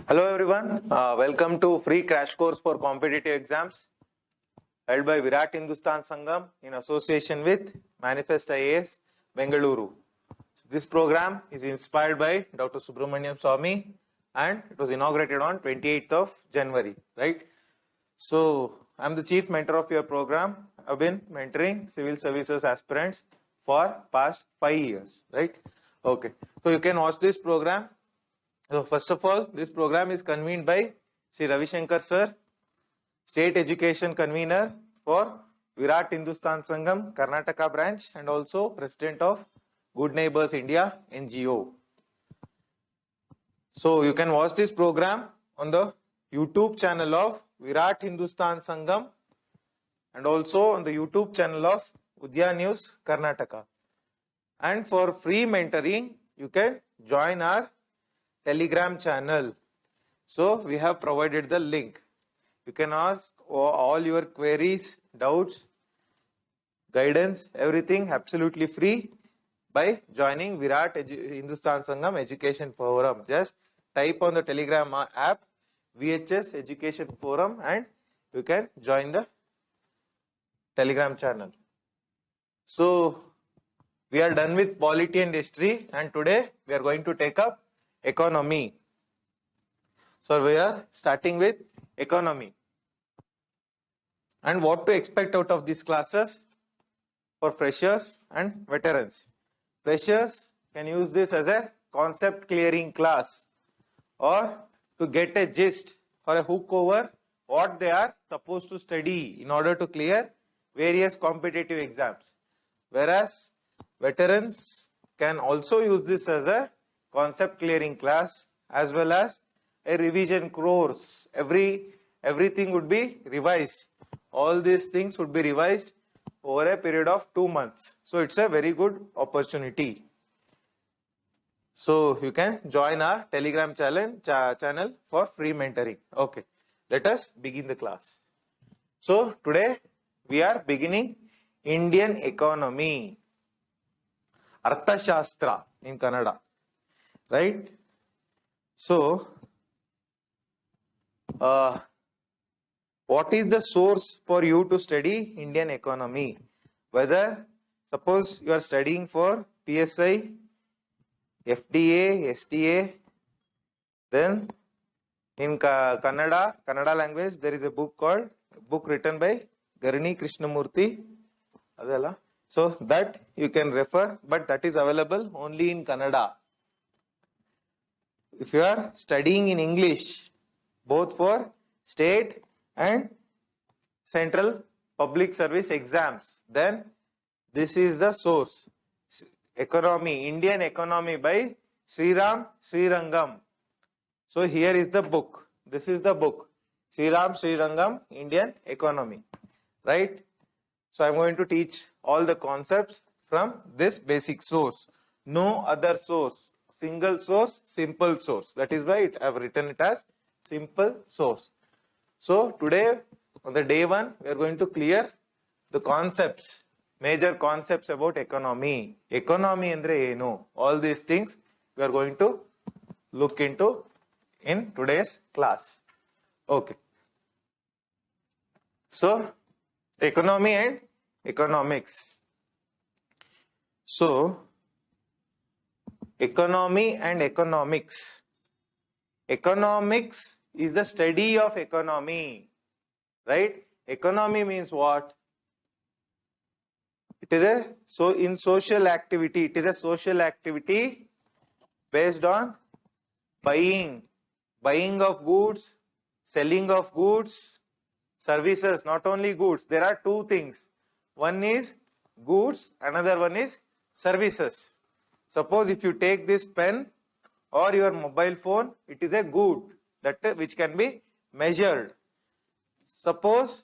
Hello everyone, welcome to free crash course for competitive exams held by VIRAT HINDUSTAN SANGHAM in association with Manifest IAS Bengaluru. This program is inspired by Dr. SUBRAMANIan SWAMY and it was inaugurated on 28th of January, right? So I'm the chief mentor of your program. I've been mentoring civil services aspirants for past 5 years, right? Okay, so you can watch this program. So first of all, this program is convened by Sri Ravishankar sir, State Education Convener for VIRAT HINDUSTAN SANGHAM, Karnataka branch, and also President of Good Neighbors India NGO. So you can watch this program on the YouTube channel of VIRAT HINDUSTAN SANGHAM and also on the YouTube channel of UDAYA News Karnataka. And for free mentoring, you can join our Telegram channel. So we have provided the link. You can ask all your queries, doubts, guidance, everything absolutely free by joining VIRAT HINDUSTAN SANGHAM Education Forum. Just type on the Telegram app VHS Education Forum and you can join the Telegram channel. So we are done with polity and history and today we are going to take up economy. So we are starting with economy. And what to expect out of these classes for freshers and veterans. Freshers can use this as a concept clearing class or to get a gist or a hook over what they are supposed to study in order to clear various competitive exams. Whereas veterans can also use this as a concept clearing class as well as a revision course. Everything would be revised. All these things would be revised over a period of 2 months. So it's a very good opportunity. So you can join our Telegram channel for free mentoring. Okay, let us begin the class. So today we are beginning Indian economy, Arthashastra in Kannada. Right? So, what is the source for you to study Indian economy? Whether, suppose you are studying for PSI, FDA, STA, then in Kannada language, there is a book written by Garni Krishnamurti. So that you can refer, but that is available only in Kannada. If you are studying in English, both for state and central public service exams, then this is the source. Economy, Indian economy by Sriram Srirangam. So here is the book. This is the book. Sriram Srirangam, Indian economy. Right? So I am going to teach all the concepts from this basic source. No other source. Single source, simple source. That is why I have written it as simple source. So today, on the day 1, we are going to clear the concepts, major concepts about economy. Economy andre eno. All these things we are going to look into in today's class. Okay. So, economy and economics. So, economy and economics. Economics is the study of economy, right? Economy means what? It is in social activity. It is a social activity based on buying of goods, selling of goods, services, not only goods. There are two things. One is goods, another one is services. Suppose if you take this pen or your mobile phone, it is a good which can be measured. Suppose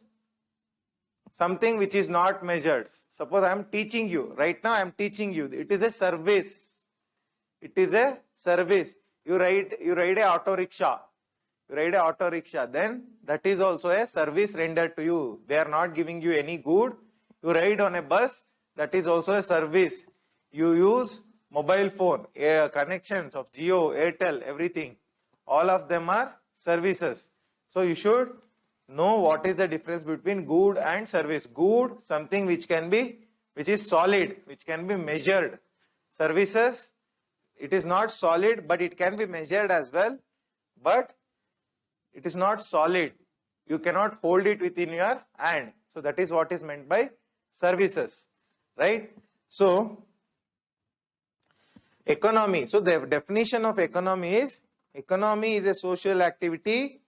something which is not measured. Suppose I am teaching you. Right now I am teaching you. It is a service. It is a service. You ride a auto rickshaw. You ride a auto rickshaw. Then that is also a service rendered to you. They are not giving you any good. You ride on a bus. That is also a service. You use mobile phone, connections of Jio, Airtel, everything. all of them are services. So you should know what is the difference between good and service. Good, something which is solid, which can be measured. Services, it is not solid, but it can be measured as well, but it is not solid. You cannot hold it within your hand. So that is what is meant by services, right? So economy. So the definition of economy is a social activity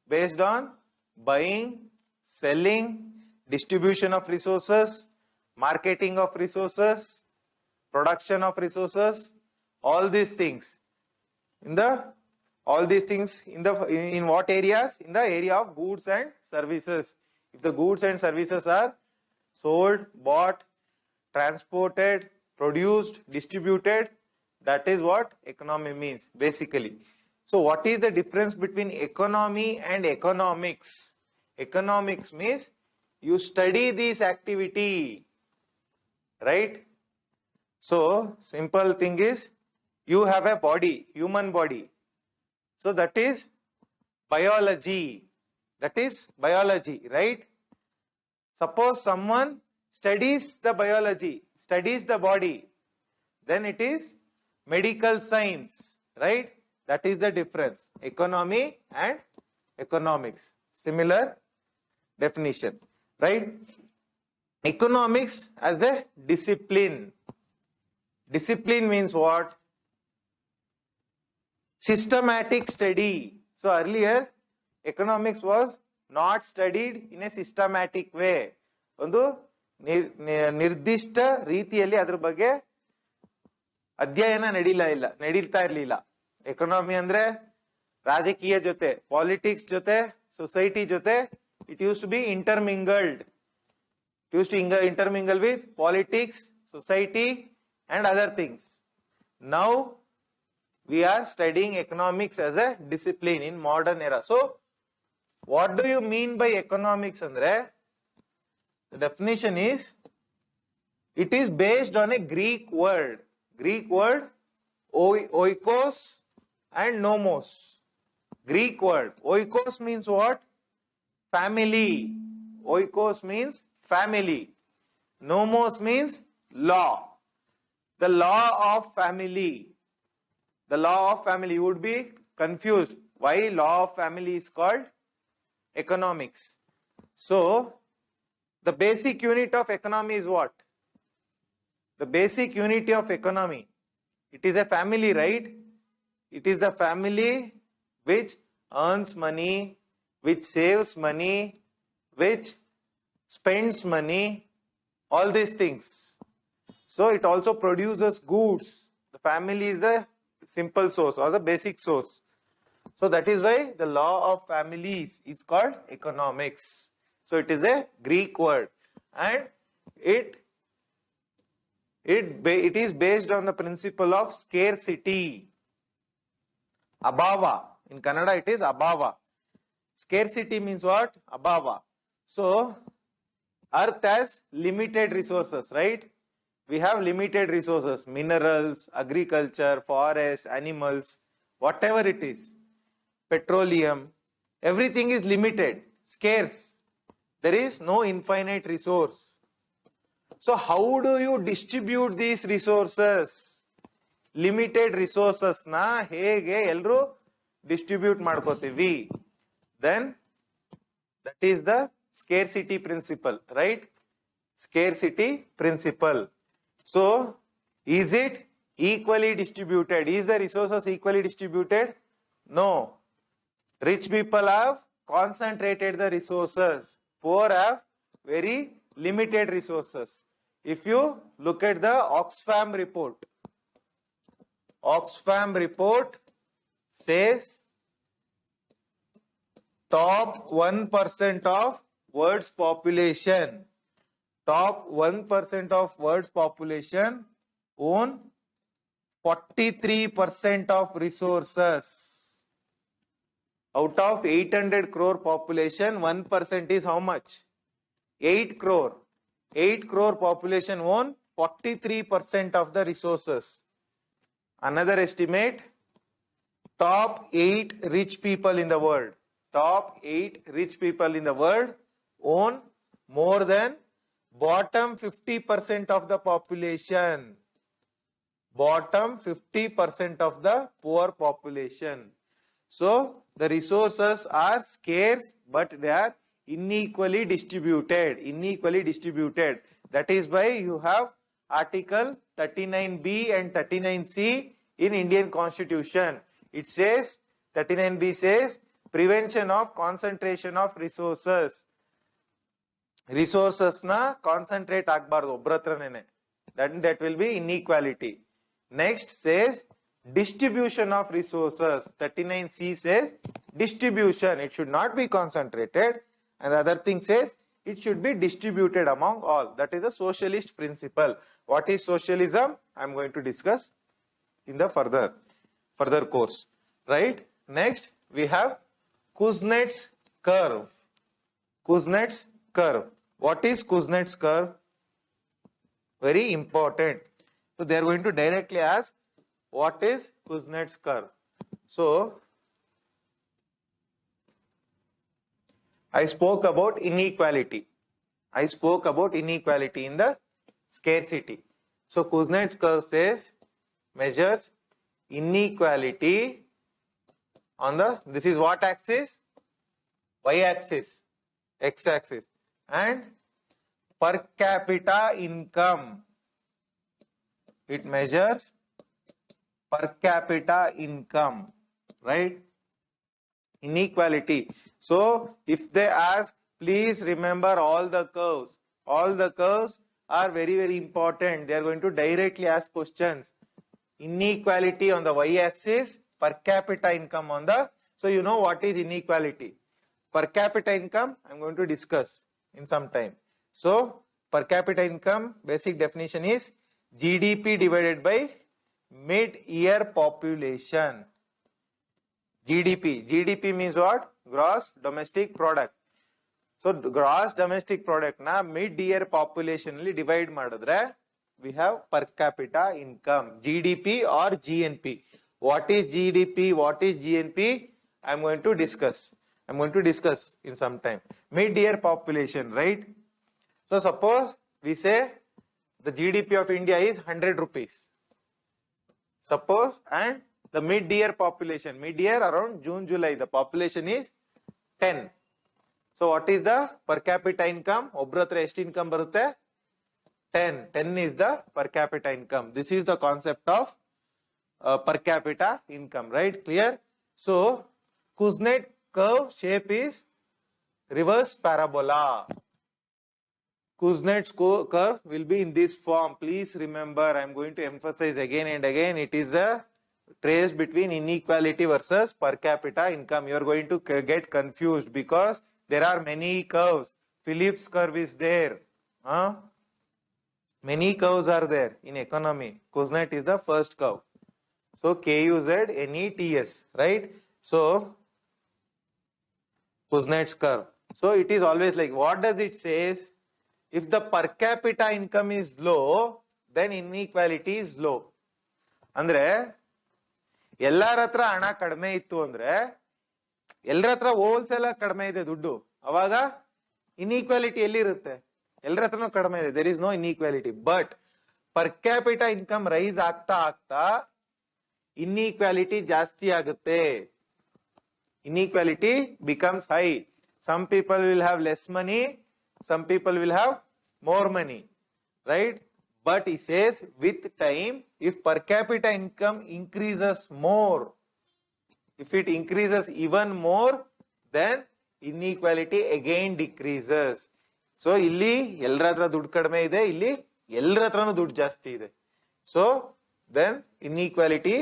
based on buying, selling, distribution of resources, marketing of resources, production of resources, all these things. In what areas? In the area of goods and services. If the goods and services are sold, bought, transported, produced, distributed, that is what economy means basically. So what is the difference between economy and economics? Economics means you study this activity, right? So simple thing is, you have a body, human body. So that is biology. That is biology, right? Suppose someone studies the biology, studies the body, then it is medical science, right? That is the difference. Economy and economics. Similar definition, right? Economics as a discipline. Discipline means what? Systematic study. So earlier, economics was not studied in a systematic way. ಒಂದು ನಿರ್ದಿಷ್ಟ ರೀತಿಯಲ್ಲಿ ಅದರ ಬಗ್ಗೆ ಅಧ್ಯಯನ ನಡೀತಾ ಇರಲಿಲ್ಲ. Economy ಅಂದ್ರೆ ರಾಜಕೀಯ ಜೊತೆ, ಪಾಲಿಟಿಕ್ಸ್ ಜೊತೆ, ಸೊಸೈಟಿ ಜೊತೆ, it used to be intermingled. It used to intermingle with politics, society and other things. Now we are studying economics as a discipline in modern era. So what do you mean by economics andre? The definition is, it is based on a Greek word oikos and nomos. Greek word oikos means what? Family. Oikos means family. Nomos means law. The law of family. The law of family. You would be confused why law of family is called economics. So the basic unit of economy is what? The basic unit of economy. It is a family, right? It is the family which earns money, which saves money, which spends money, all these things. So it also produces goods. The family is the simple source or the basic source. So that is why the law of families is called economics. So it is a Greek word, and it is based on the principle of scarcity. Abhava. In Kannada it is abhava. Scarcity means what? Abhava. So earth has limited resources, right? We have limited resources, minerals, agriculture, forest, animals, whatever it is, petroleum, everything is limited, scarce. There is no infinite resource. So how do you distribute these resources? Limited resources na hege elru distribute ಮಾಡ್ಕೋತೀವಿ? Then that is the scarcity principle, right? Scarcity principle. So is it equally distributed? Is the resources equally distributed? No. Rich people have concentrated the resources. Poor have very limited resources. If you look at the Oxfam report says top 1% of world's population, own 43% of resources. Out of 800 crore population, 1% is how much? 8 crore. 8 crore population own 43% of the resources. Another estimate, top 8 rich people in the world. Top 8 rich people in the world own more than bottom 50% of the population. Bottom 50% of the poor population. So the resources are scarce, but they are unequally distributed. Unequally distributed. That is why you have Article 39B and 39C in Indian Constitution. It says, 39B says, prevention of concentration of resources. Resources na concentrate agbardu obratrane. That will be inequality. Next says distribution of resources. 39C says distribution. It should not be concentrated. And the other thing says it should be distributed among all. That is a socialist principle. What is socialism? I am going to discuss in the further course. Right? Next we have Kuznets curve. Kuznets curve. What is Kuznets curve? Very important. So they are going to directly ask, what is Kuznets curve? So I spoke about inequality. I spoke about inequality in the scarcity. So Kuznets curve says measures inequality on the, this is what axis? Y axis, X axis, and per capita income. It measures per capita income, right? Inequality. So if they ask, please remember all the curves. All the curves are very, very important. They are going to directly ask questions. Inequality on the y-axis, per capita income on the, so you know what is inequality. Per capita income, I am going to discuss in some time. So per capita income, basic definition is GDP divided by mid-year population. GDP means what? Gross domestic product. So gross domestic product na mid-year population li divide madadre, we have per capita income. GDP or GNP. What is GDP? What is GNP? I am going to discuss. I am going to discuss in some time. Mid-year population, right? So suppose we say the GDP of India is 100 rupees. Suppose, and the mid-year population, mid-year around June, July, the population is 10. So what is the per capita income? Obratra est income barutte? 10. 10 is the per capita income. This is the concept of per capita income, right? Clear? So Kuznets curve shape is reverse parabola. Kuznets curve will be in this form. Please remember, I am going to emphasize again and again, it is a trace between inequality versus per capita income. You are going to get confused because there are many curves. Phillips curve is there. Many curves are there in economy. Kuznets is the first curve. So KUZNETS, right? So Kuznets curve. So it is always like, what does it say? If the per capita income is low, then inequality is low. Andre, ಎಲ್ಲರ ಹತ್ರ ಹಣ ಕಡಿಮೆ ಇತ್ತು ಅಂದ್ರೆ ಎಲ್ಲರ ಹತ್ರ wholesale ಕಡಿಮೆ ಇದೆ ದುಡ್ಡು, ಅವಾಗ ಇನ್ಇಕ್ವಾಲಿಟಿ ಎಲ್ಲಿರುತ್ತೆ? ಎಲ್ಲರ ಹತ್ರನೂ ಕಡಿಮೆ ಇದೆ, there is no inequality. But per capita income rise ಆಗ್ತಾ ಆಗ್ತಾ ಇನ್ಇಕ್ವಾಲಿಟಿ ಜಾಸ್ತಿ ಆಗುತ್ತೆ. Inequality becomes high. Some people will have less money, some people will have more money, right? But he says with time, if per capita income increases more, if it increases even more, then inequality again decreases. So illi ಎಲ್ಲರ ಹತ್ರ ದುಡ್ಡು ಕಡಿಮೆ ಇದೆ, ಇಲ್ಲಿ ಎಲ್ಲರ ಹತ್ರನೂ ದುಡ್ಡು ಜಾಸ್ತಿ ಇದೆ. So then inequality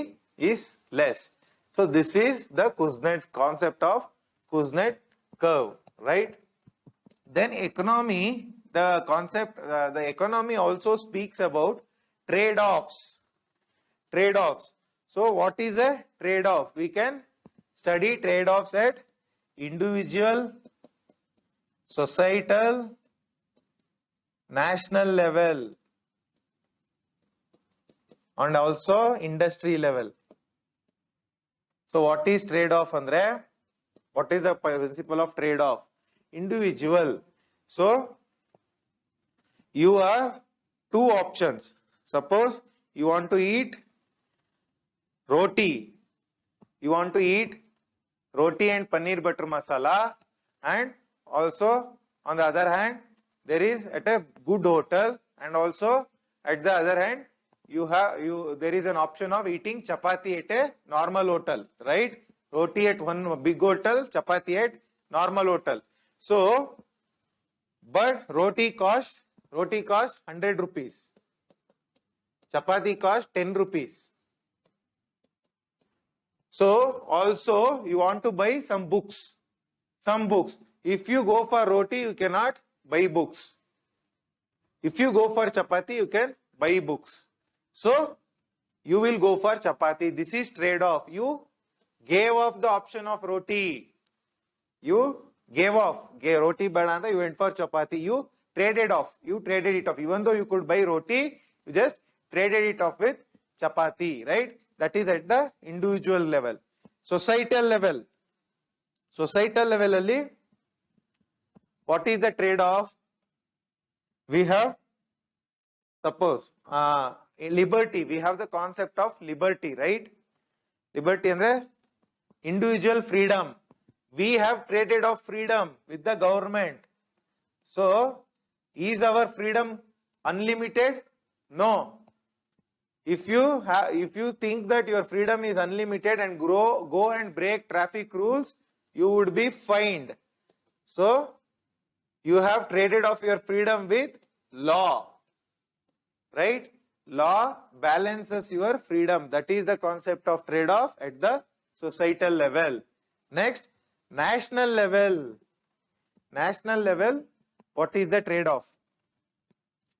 is less. So this is the Kuznets concept of Kuznets curve, right? Then economy, the concept, the economy also speaks about trade-offs. Trade-offs. So what is a trade-off? We can study trade-offs at individual, societal, national level, and also industry level. So what is trade-off andre? What is the principle of trade-off? Individual. So you have two options. Suppose you want to eat roti. You want to eat roti and paneer butter masala, and also on the other hand there is at a good hotel, and also at the other hand there is an option of eating chapati at a normal hotel, right? Roti at one big hotel, chapati at normal hotel. So but roti cost 100 rupees, chapati cost 10 rupees. So also you want to buy some books. If you go for roti, you cannot buy books. If you go for chapati, you can buy books. So you will go for chapati. This is trade-off. You gave off the option of roti. You gave off. Roti banana, you went for chapati. You traded off. Even though you could buy roti, you just traded it off with chapati, right? That is at the individual level. Societal level alli, what is the trade-off? We have, suppose liberty. We have the concept of liberty, right? Liberty andre individual freedom. We have traded off freedom with the government. So is our freedom unlimited? No. If you think that your freedom is unlimited and go and break traffic rules, you would be fined. So you have traded off your freedom with law, right? Law balances your freedom. That is the concept of trade-off at the societal level. Next, national level. National level, what is the trade-off?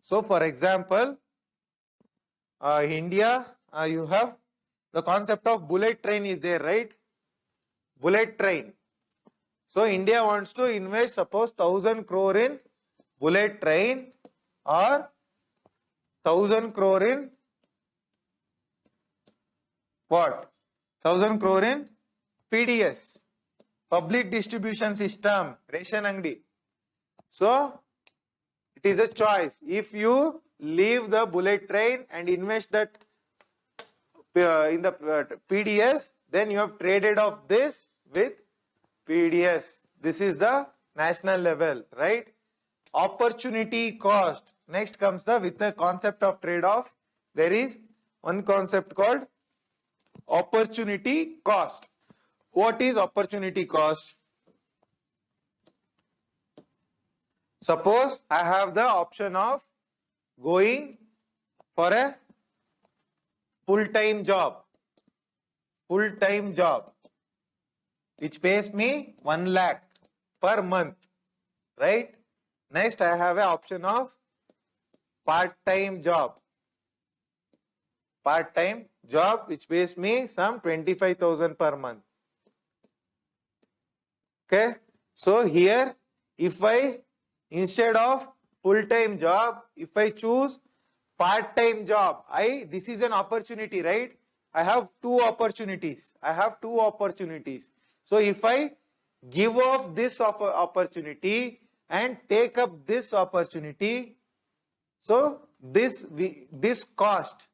So for example, India, you have the concept of bullet train is there, right? Bullet train. So India wants to invest, suppose 1,000 crore in bullet train, or 1,000 crore in what? 1,000 crore in PDS, public distribution system, ration angdi. So it is a choice. If you leave the bullet train and invest that in the PDS, then you have traded off this with PDS. This is the national level, right? Opportunity cost. Next comes with the concept of trade-off. There is one concept called opportunity cost. What is opportunity cost? Suppose I have the option of going for a full-time job, which pays me 1 lakh per month, right? Next, I have an option of part-time job, which pays me some 25,000 per month. Okay, so here, if I, instead of full-time job, if I choose part-time job, this is an opportunity, right? I have two opportunities. So if I give off this opportunity and take up this opportunity, so this cost.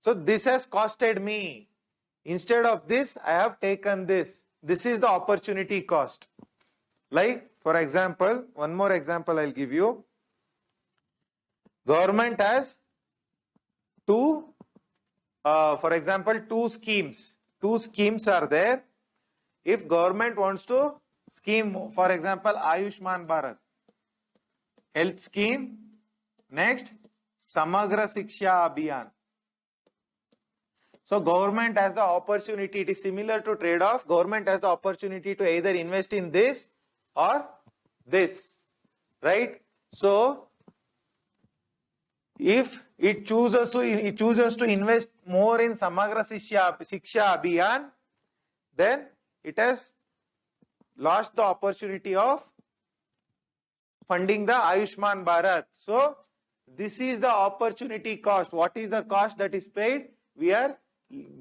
So this has costed me. Instead of this, I have taken this. This is the opportunity cost. Like, for example, one more example I'll give you. Government has two schemes. Two schemes are there. If government wants to scheme, for example, Ayushman Bharat, health scheme. Next, Samagra Shiksha Abhiyan. So government has the opportunity, it is similar to trade-off. Government has the opportunity to either invest in this or this, right? So if it chooses to invest more in Samagra Shiksha Abhiyan, then it has lost the opportunity of funding the Ayushman Bharat. So this is the opportunity cost. What is the cost that is paid? We are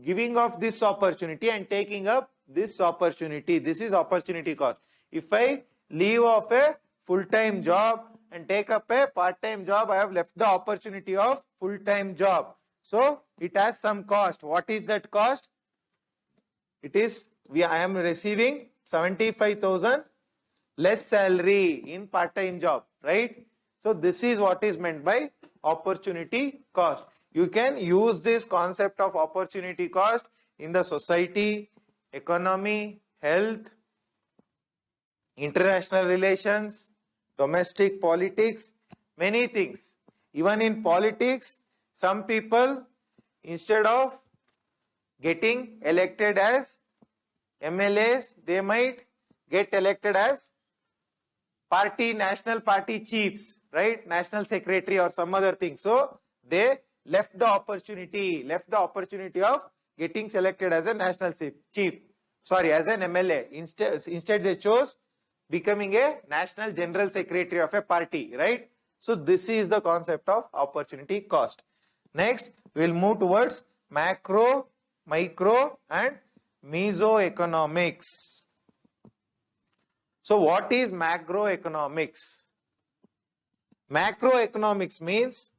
giving off this opportunity and taking up this opportunity. This is opportunity cost. If I leave off a full-time job and take up a part-time job, I have left the opportunity of full-time job. So it has some cost. What is that cost? It is, I am receiving 75,000 less salary in part-time job, right? So this is what is meant by opportunity cost. You can use this concept of opportunity cost in the society, economy, health, international relations, domestic politics, many things. Even in politics, some people, instead of getting elected as MLAs, they might get elected as national party chiefs, right? National secretary or some other thing. So they left the opportunity of getting selected as a national chief, as an MLA. Instead they chose becoming a national general secretary of a party, right? So this is the concept of opportunity cost. Next, we will move towards macro, micro and mesoeconomics. So what is macroeconomics? Macroeconomics means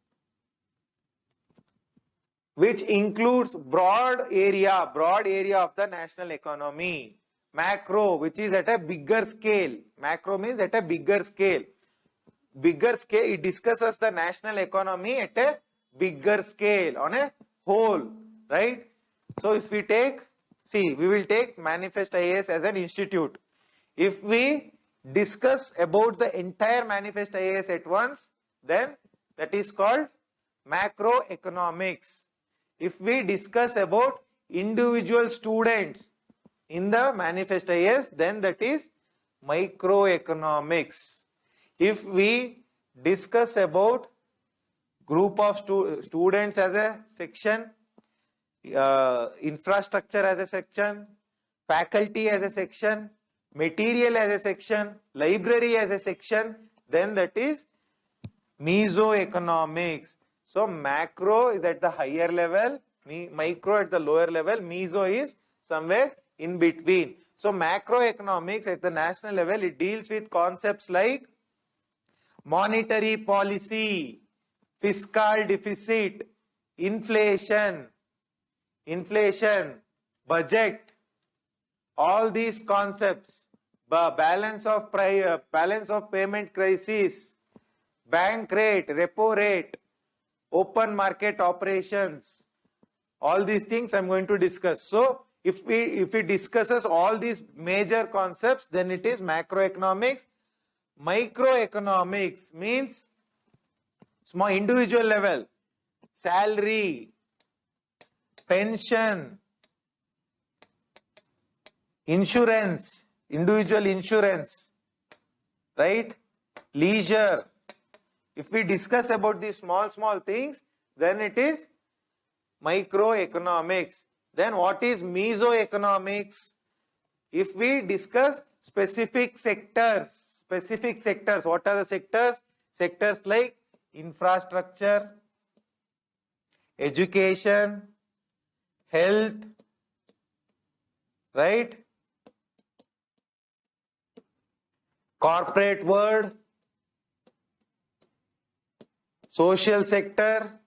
which includes broad area of the national economy. Macro, which is at a bigger scale. Macro means at a bigger scale. Bigger scale, it discusses the national economy at a bigger scale, on a whole, right? So if we take, we will take Manifest IAS as an institute. If we discuss about the entire Manifest IAS at once, then that is called macroeconomics. If we discuss about individual students in the Manifest IAS, then that is microeconomics. If we discuss about group of students as a section, infrastructure as a section, faculty as a section, material as a section, library as a section, then that is mesoeconomics. So macro is at the higher level, micro at the lower level, meso is somewhere in between. So macroeconomics at the national level, it deals with concepts like monetary policy, fiscal deficit, inflation, budget, all these concepts, balance of payment crisis, bank rate, repo rate, open market operations, all these things I am going to discuss. So if it discusses all these major concepts, then it is macroeconomics. Microeconomics means small individual level, salary, pension, insurance, individual insurance, right? Leisure. If we discuss about these small things, then it is microeconomics. Then what is mesoeconomics? If we discuss specific sectors, what are the sectors? Sectors like infrastructure, education, health, right? Corporate world, social sector.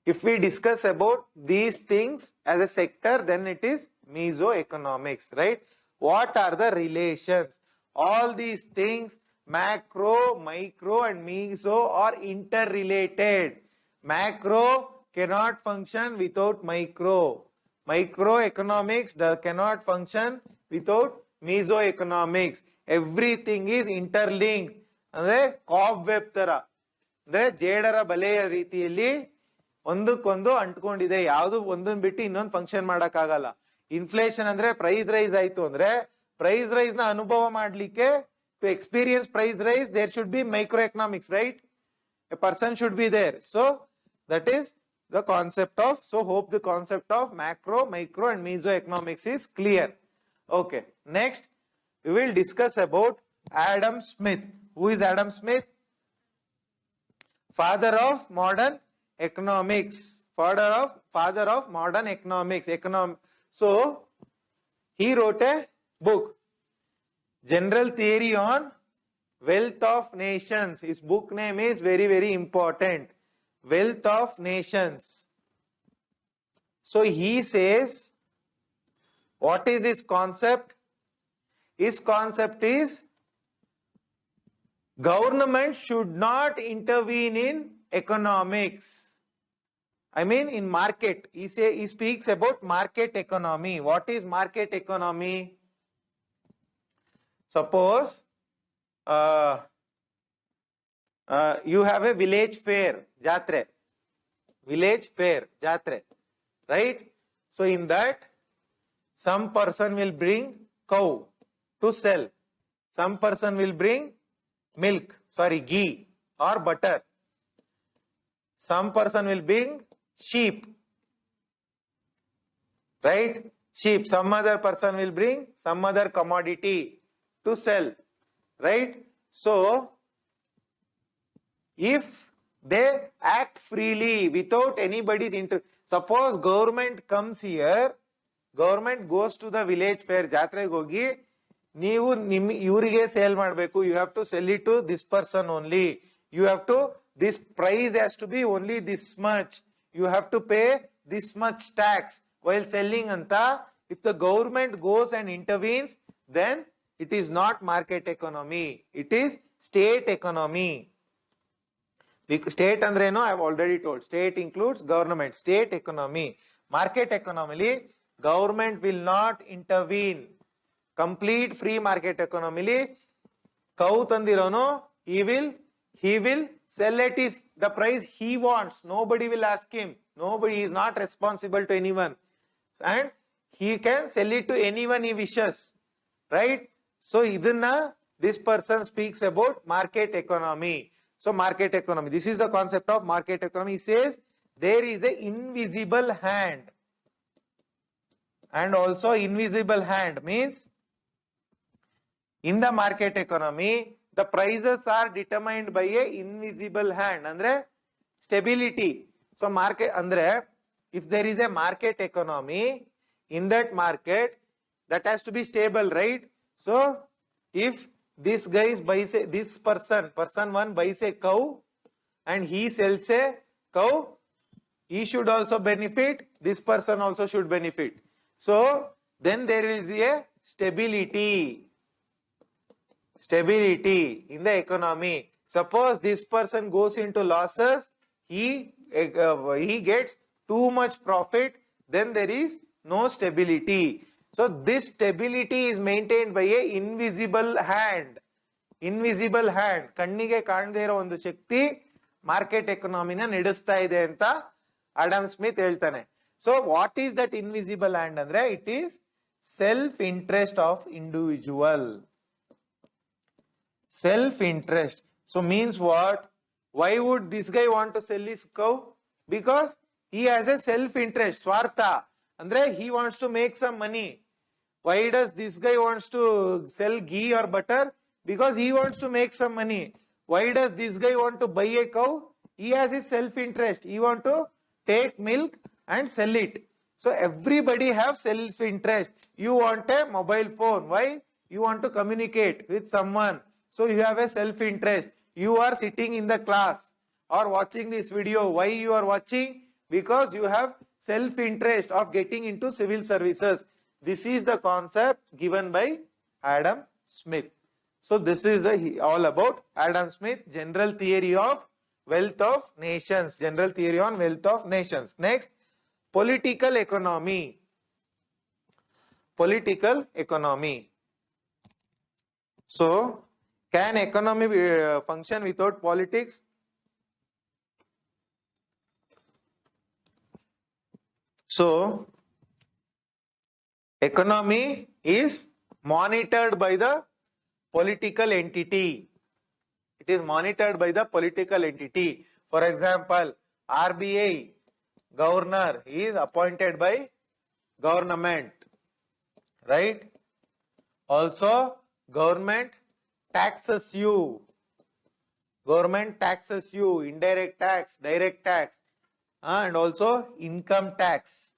If we discuss about these things as a sector, then it is mesoeconomics, right? What are the relations? All these things, macro, micro and meso, are interrelated. Macro cannot function without micro. Microeconomics cannot function without mesoeconomics. Everything is interlinked. ಅಂದ್ರೆ ಕಾಬ್ವೆಬ್ ತರ, ಅಂದ್ರೆ ಜೇಡರ ಬಲೆಯ ರೀತಿಯಲ್ಲಿ ಒಂದಕ್ಕೊಂದು ಅಂಟ್ಕೊಂಡಿದೆ. ಯಾವುದು ಒಂದನ್ನು ಬಿಟ್ಟು ಇನ್ನೊಂದು function ಮಾಡಕ್ ಆಗಲ್ಲ. ಇನ್ಫ್ಲೇಷನ್ ಅಂದ್ರೆ ಪ್ರೈಸ್ ರೈಸ್ ಆಯ್ತು ಅಂದ್ರೆ, ಪ್ರೈಸ್ ರೈಸ್ ನ ಅನುಭವ ಮಾಡ್ಲಿಕ್ಕೆ, to experience price rise, there should be micro economics, right? A person should be there. So that is the concept of, so hope the concept of macro, micro and mesoeconomics is clear. Okay, next we will discuss about Adam Smith. Who is Adam Smith? Father of modern economics. Father of modern economics. So he wrote a book, General Theory on Wealth of Nations. His book name is very, very important. Wealth of Nations. So he says, what is this concept? His concept is government should not intervene in economics. I mean in market. He speaks about market economy. What is market economy? Suppose you have a village fair, jatre. Village fair, jatre. Right? So in that, some person will bring cow to sell. Some person will bring milk, ghee or butter. Some person will bring sheep. Right? Sheep. Some other person will bring some other commodity to sell. Right? So, if they act freely without anybody's interest, suppose government comes here, government goes to the village fair, jatre hogi, ಇವ್ರಿಗೆ sale ಮಾಡಬೇಕು, you have to sell it to this person only, you have to, this price has to be only this much, you have to pay this much tax while selling anta. If the government goes and intervenes, then it is not market economy, it is state economy. State andre no, I have already told, state includes government. State economy. Market economy, government will not intervene. Complete free market economy, cow tandirono, he will sell at the price he wants. Nobody will ask him. Nobody is not responsible to anyone, and he can sell it to anyone he wishes. Right? So idanna this person speaks about market economy. So market economy, this is the concept of market economy. He says there is the invisible hand, and also invisible hand means in the market economy, the prices are determined by a invisible hand, andre stability. So market andre, if there is a market economy, in that market, that has to be stable, right? So if this guy buys this person one buys a cow and he sells a cow, he should also benefit, this person also should benefit. So then there is a stability in the economy. Suppose this person goes into losses, he gets too much profit, then there is no stability. So this stability is maintained by a invisible hand. Invisible hand, kannige kaande iro ಒಂದು ಶಕ್ತಿ market ಎಕಾನಮಿನ ನಡೆಸ್ತಾ ಇದೆ ಅಂತ Adam Smith ಹೇಳ್ತಾನೆ. So what is that invisible hand andre? It is self interest of individual. Self interest. So means what? Why would this guy want to sell his cow? Because he has a self interest, swartha. Andre he wants to make some money. Why does this guy wants to sell ghee or butter? Because he wants to make some money. Why does this guy want to buy a cow? He has his self interest. He want to take milk and sell it. So everybody have self interest. You want a mobile phone. Why? You want to communicate with someone. So you have a self interest. You are sitting in the class or watching this video. Why you are watching? Because you have self interest of getting into civil services. This is the concept given by Adam Smith. So this is all about Adam Smith, General Theory of Wealth of Nations. General Theory on Wealth of Nations. Next, political economy. Political economy. So, can economy function without politics? So, economy is monitored by the political entity. It is monitored by the political entity. For example, RBI governor is appointed by government, right? Also, government taxes you. Government taxes you, indirect tax, direct tax, and also income tax,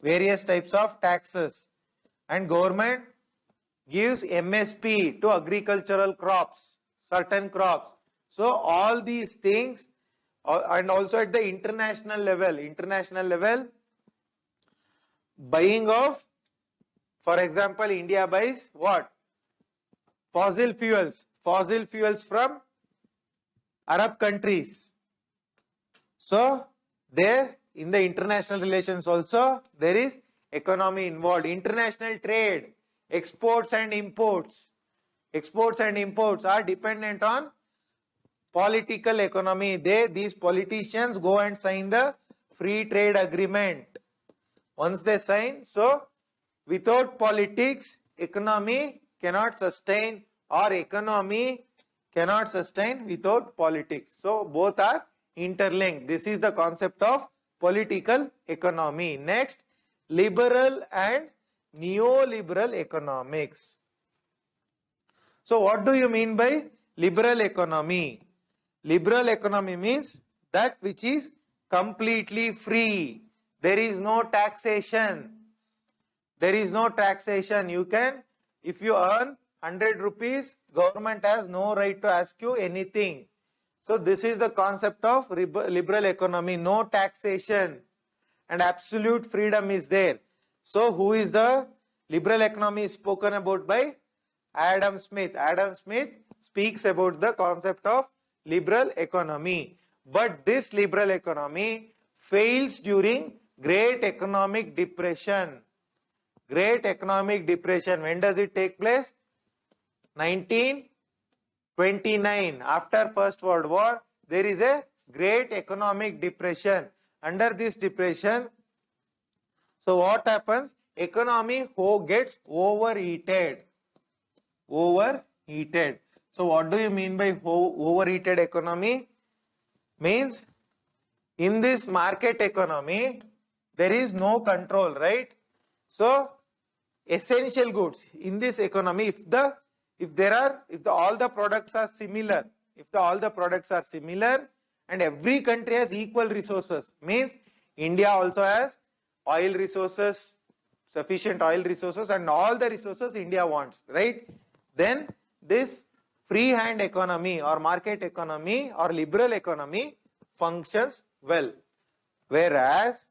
various types of taxes. and government gives MSP to agricultural crops, certain crops. So all these things, and also at the international level, buying of, for example, India buys what? Fossil fuels from Arab countries. So there in the international relations also there is economy involved. International trade, exports and imports are dependent on political economy. These politicians go and sign the free trade agreement. Once they sign, so without politics, economy cannot sustain, or economy cannot sustain without politics. So both are interlinked. This is the concept of political economy. Next, liberal and neoliberal economics. So what do you mean by liberal economy? Liberal economy means that which is completely free. There is no taxation. You can, if you earn 100 rupees, government has no right to ask you anything. So this is the concept of liberal economy. No taxation and absolute freedom is there. So who is the liberal economy spoken about by? Adam Smith. Adam Smith speaks about the concept of liberal economy. But this liberal economy fails during Great Economic Depression. Great Economic Depression. When does it take place? 1929. After First World War, there is a Great Economic Depression. Under this depression, so what happens? Economy gets overheated. Overheated. So what do you mean by overheated economy? Means in this market economy, there is no control, right? So essential goods in this economy, if all the products are similar, and every country has equal resources, means India also has oil resources, sufficient oil resources, and all the resources India wants, right? Then this free hand economy or market economy or liberal economy functions well. Whereas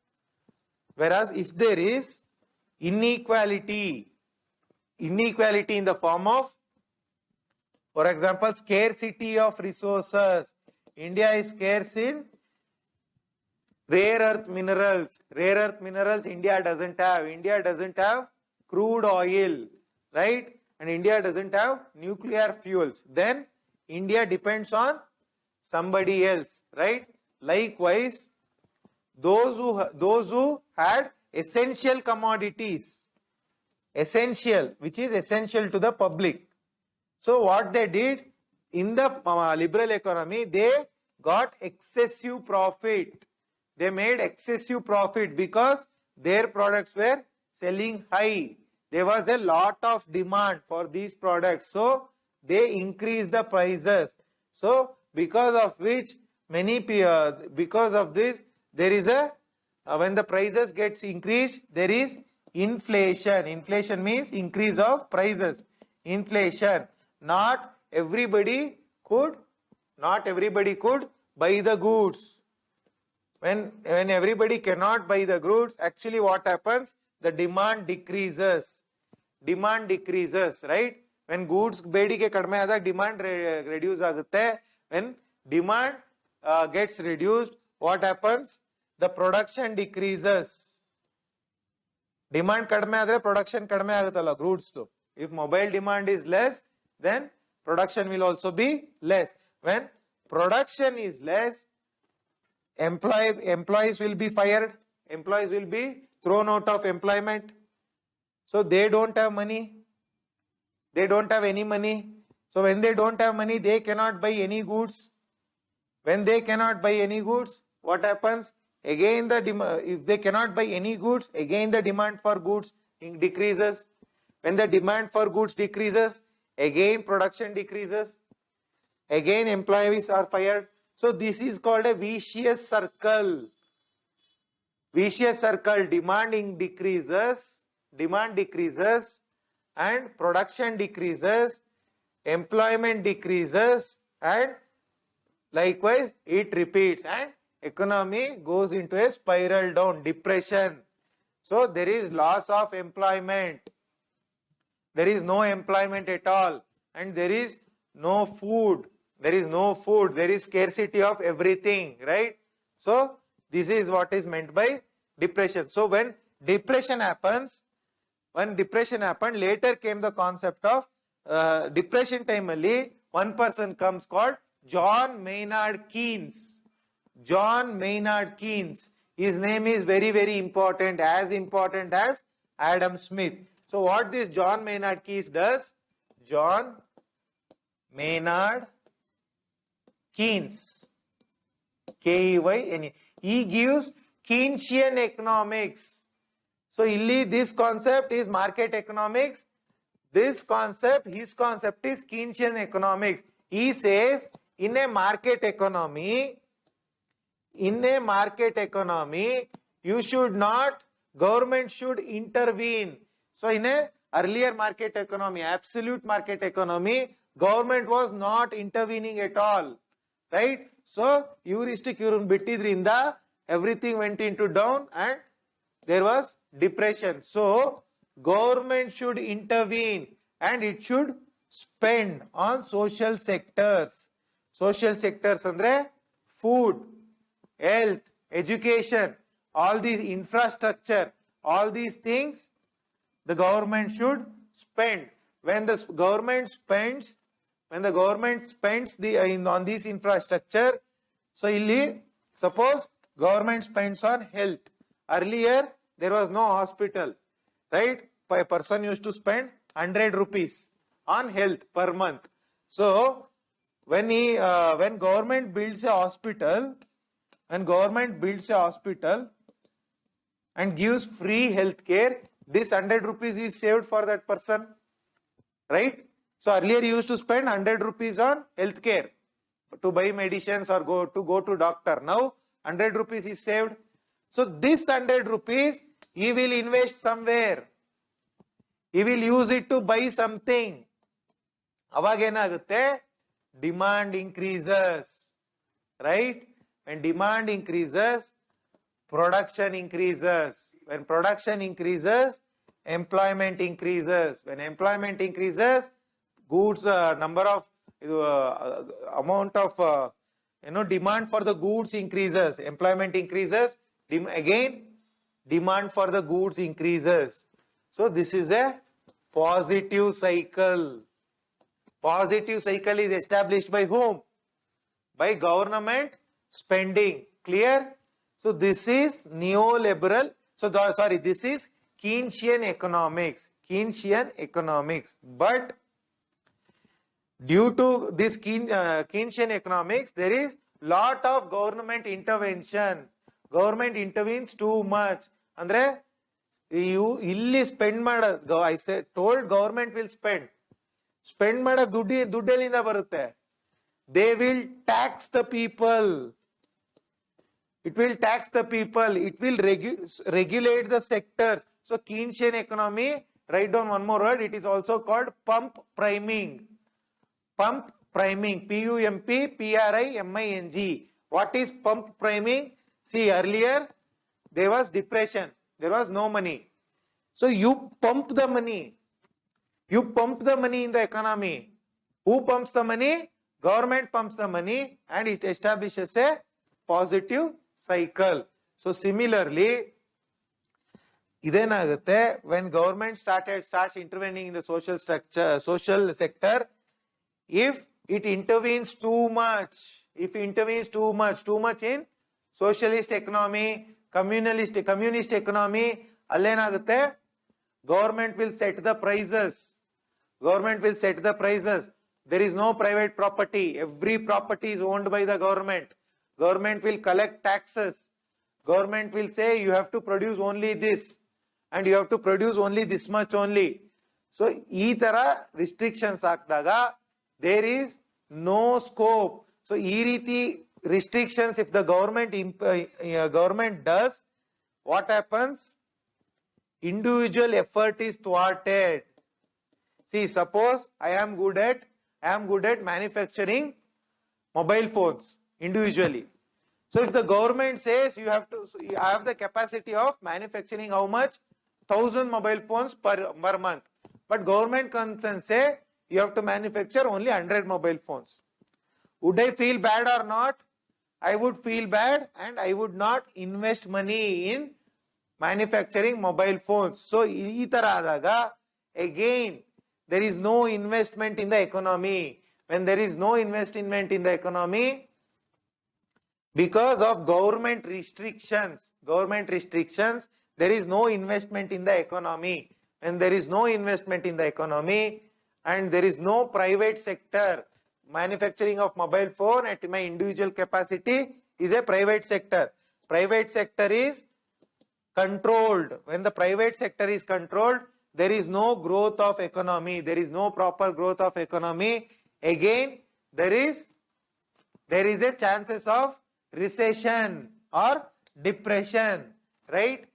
if there is inequality in the form of, for example, scarcity of resources. India is scarce in rare earth minerals. India doesn't have. India doesn't have crude oil, right? And India doesn't have nuclear fuels. Then India depends on somebody else, right? Likewise, those who had essential commodities, which is essential to the public. So what they did in the liberal economy, they got excessive profit. They made excessive profit because their products were selling high. There was a lot of demand for these products. So they increased the prices. So because of which because of this, there is a, when the prices gets increased, there is inflation. Inflation means increase of prices. Inflation. Not everybody could buy the goods. When everybody cannot buy the goods, actually what happens? The demand decreases. Right? When goods ಬೇಡಿಕೆ ಕಡಿಮೆ ಆದಾಗ demand reduce ಆಗುತ್ತೆ. When demand gets reduced, what happens? The production decreases. Demand ಕಡಿಮೆ ಆದರೆ production ಕಡಿಮೆ ಆಗುತ್ತಲ್ಲ goods to. If mobile demand is less, then production will also be less. When production is less, employees will be fired. Employees will be thrown out of employment. So they don't have money. They don't have any money. So when they don't have money, they cannot buy any goods. When they cannot buy any goods, what happens? Again, if they cannot buy any goods, again the demand for goods decreases. When the demand for goods decreases, again production decreases. Again employees are fired. So this is called a vicious circle. Vicious circle. Demand decreases. demand decreases and production decreases, employment decreases, and likewise it repeats and economy goes into a spiral down, depression. So there is loss of employment. There is no employment at all, and there is no food. There is no food. There is scarcity of everything, right? So this is what is meant by depression. So when depression happens, later came the concept of depression time only. One person comes called John Maynard Keynes. John Maynard Keynes. His name is very, very important as Adam Smith. So what this John Maynard Keynes does? John Maynard Keynes. K-E-Y-N-E. He gives Keynesian economics. So this concept is market economics. His concept is Keynesian economics. He says in a market economy, you should not, government should intervene. So in a earlier market economy, absolute market economy, government was not intervening at all, right? So heuristic bittidrinda, everything went into down and there was depression. So government should intervene and it should spend on social sectors. Social sectors andre food, health, education, all these infrastructure, all these things the government should spend. When the government spends on this infrastructure, so illi suppose government spends on health. Earlier there was no hospital, right? A person used to spend 100 rupees on health per month. So when government builds a hospital, and gives free health care, this 100 rupees is saved for that person, right? So earlier you used to spend 100 rupees on health care to buy medicines or go to doctor. Now 100 rupees is saved. So this 100 rupees he will invest somewhere. He will use it to buy something. Avagenagutte, demand increases, right? When demand increases, production increases. When production increases, employment increases. When employment increases, goods amount of demand for the goods increases. Employment increases. Again, demand for the goods increases. So this is a positive cycle. Positive cycle is established by whom? By government spending. Clear? So this is neoliberal. So this is Keynesian economics. Keynesian economics. But due to this Keynesian economics, there is lot of government intervention. Government intervenes too much. Andre, you illi spend mada. I said, told government will spend. Spend mada duddelinda barutte. They will tax the people. It will tax the people. It will regulate the sectors. So Keynesian economy, write down one more word. It is also called pump priming. Pump priming. P-U-M-P-P-R-I-M-I-N-G. What is pump priming? See, earlier there was depression. There was no money. So you pump the money. You pump the money in the economy. Who pumps the money? Government pumps the money and it establishes a positive cycle. So similarly, when government starts intervening in the social sector, if it intervenes too much, too much in socialist economy, communist economy, government will set the prices. There is no private property. Every property is owned by the government. Government will collect taxes. Government will say you have to produce only this and you have to produce only this much only. So, ee tara restrictions aakdaga, there is no scope. So, ee riti restrictions if the government does, what happens? individual effort is thwarted. See, suppose I am good at manufacturing mobile phones individually. So if the government says you have to, so I have the capacity of manufacturing how much? 1,000 mobile phones per month. But government can say you have to manufacture only 100 mobile phones. Would I feel bad or not? I would feel bad and I would not invest money in manufacturing mobile phones. So, again, there is no investment in the economy. When there is no investment in the economy, because of government restrictions, there is no investment in the economy. When there is no investment in the economy and there is no private sector, manufacturing of mobile phone at my individual capacity is a private sector. Private sector is controlled. When the private sector is controlled, there is no growth of economy. There is no proper growth of economy. Again, there is a chances of recession or depression, right?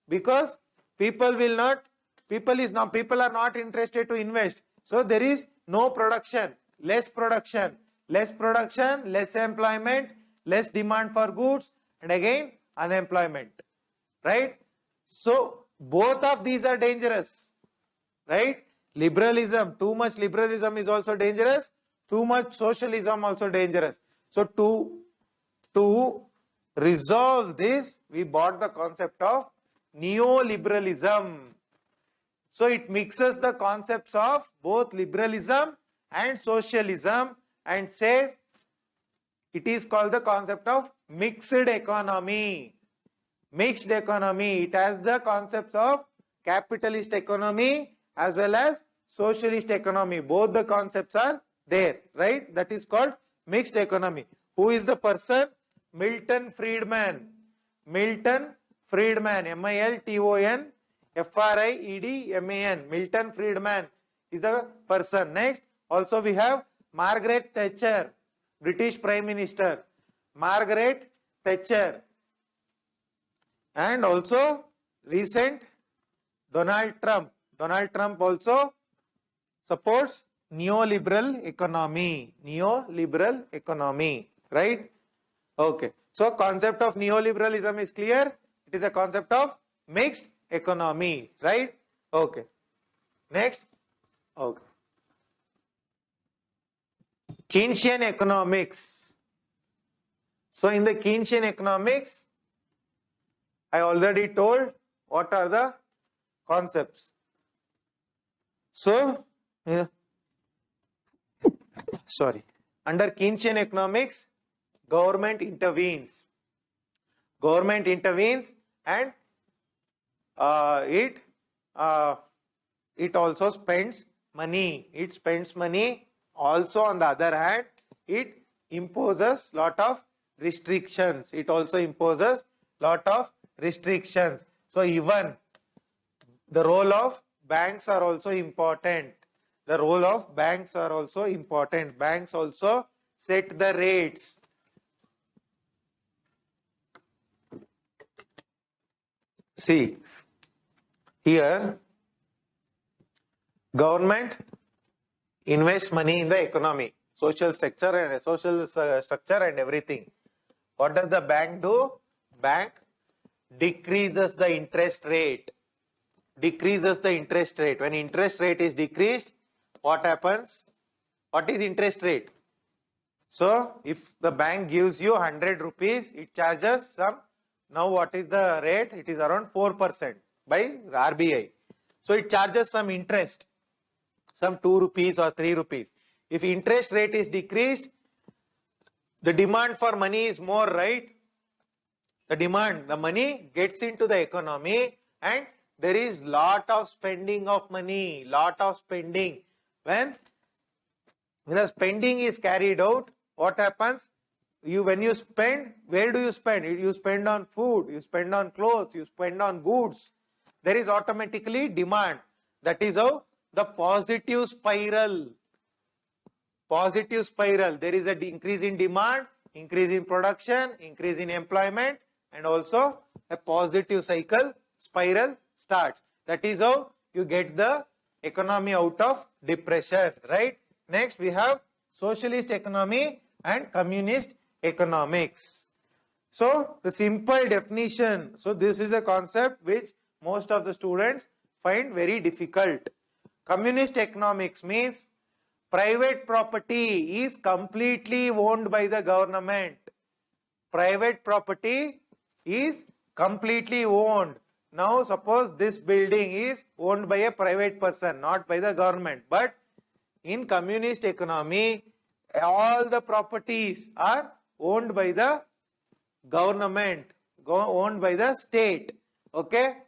Because people are not interested to invest. So there is no production, less employment, less demand for goods, and again unemployment, right? So both of these are dangerous, right? Liberalism, too much liberalism is also dangerous, too much socialism also dangerous. So to resolve this, we brought the concept of neoliberalism. So it mixes the concepts of both liberalism and socialism and says it is called the concept of mixed economy. Mixed economy, it has the concepts of capitalist economy as well as socialist economy. Both the concepts are there, right? That is called mixed economy. Who is the person? Milton Friedman. Milton Friedman, M-I-L-T-O-N-F-R-I-E-D-M-A-N. Milton Friedman is the person. Next, also we have Margaret Thatcher, British Prime Minister. Margaret Thatcher. And also recent Donald Trump. Donald Trump also supports neoliberal economy. Neoliberal economy, right? Okay. So concept of neoliberalism is clear. It is a concept of mixed economy, right? Okay. Next. Okay. Keynesian economics. So in the Keynesian economics, I already told what are the concepts. So, under Keynesian economics, government intervenes. Government intervenes and it also spends money. It spends money. Also, on the other hand, it imposes lot of restrictions. It also imposes lot of restrictions. So even the role of banks are also important. The role of banks are also important. Banks also set the rates. See, here government invests money in the economy, social structure and everything. What does the bank do? Bank decreases the interest rate. Decreases the interest rate. When interest rate is decreased, what happens? What is interest rate? So, if the bank gives you 100 rupees, it charges some. Now, what is the rate? It is around 4% by RBI. So, it charges some interest, some 2 rupees or 3 rupees. If interest rate is decreased, the demand for money is more, right? The money gets into the economy and there is lot of spending of money, lot of spending. When the spending is carried out, what happens? When you spend, where do you spend? You spend on food, you spend on clothes, you spend on goods. There is automatically demand. That is how the positive spiral. Positive spiral. There is an increase in demand, increase in production, increase in employment, and also a positive cycle spiral starts. That is how you get the economy out of depression, right? Next we have socialist economy and communist economics. So the simple definition, so this is a concept which most of the students find very difficult. Communist economics means private property is completely owned by the government. Private property is completely owned. Now suppose this building is owned by a private person, not by the government. But in communist economy, all the properties are owned by the government, owned by the state. Okay.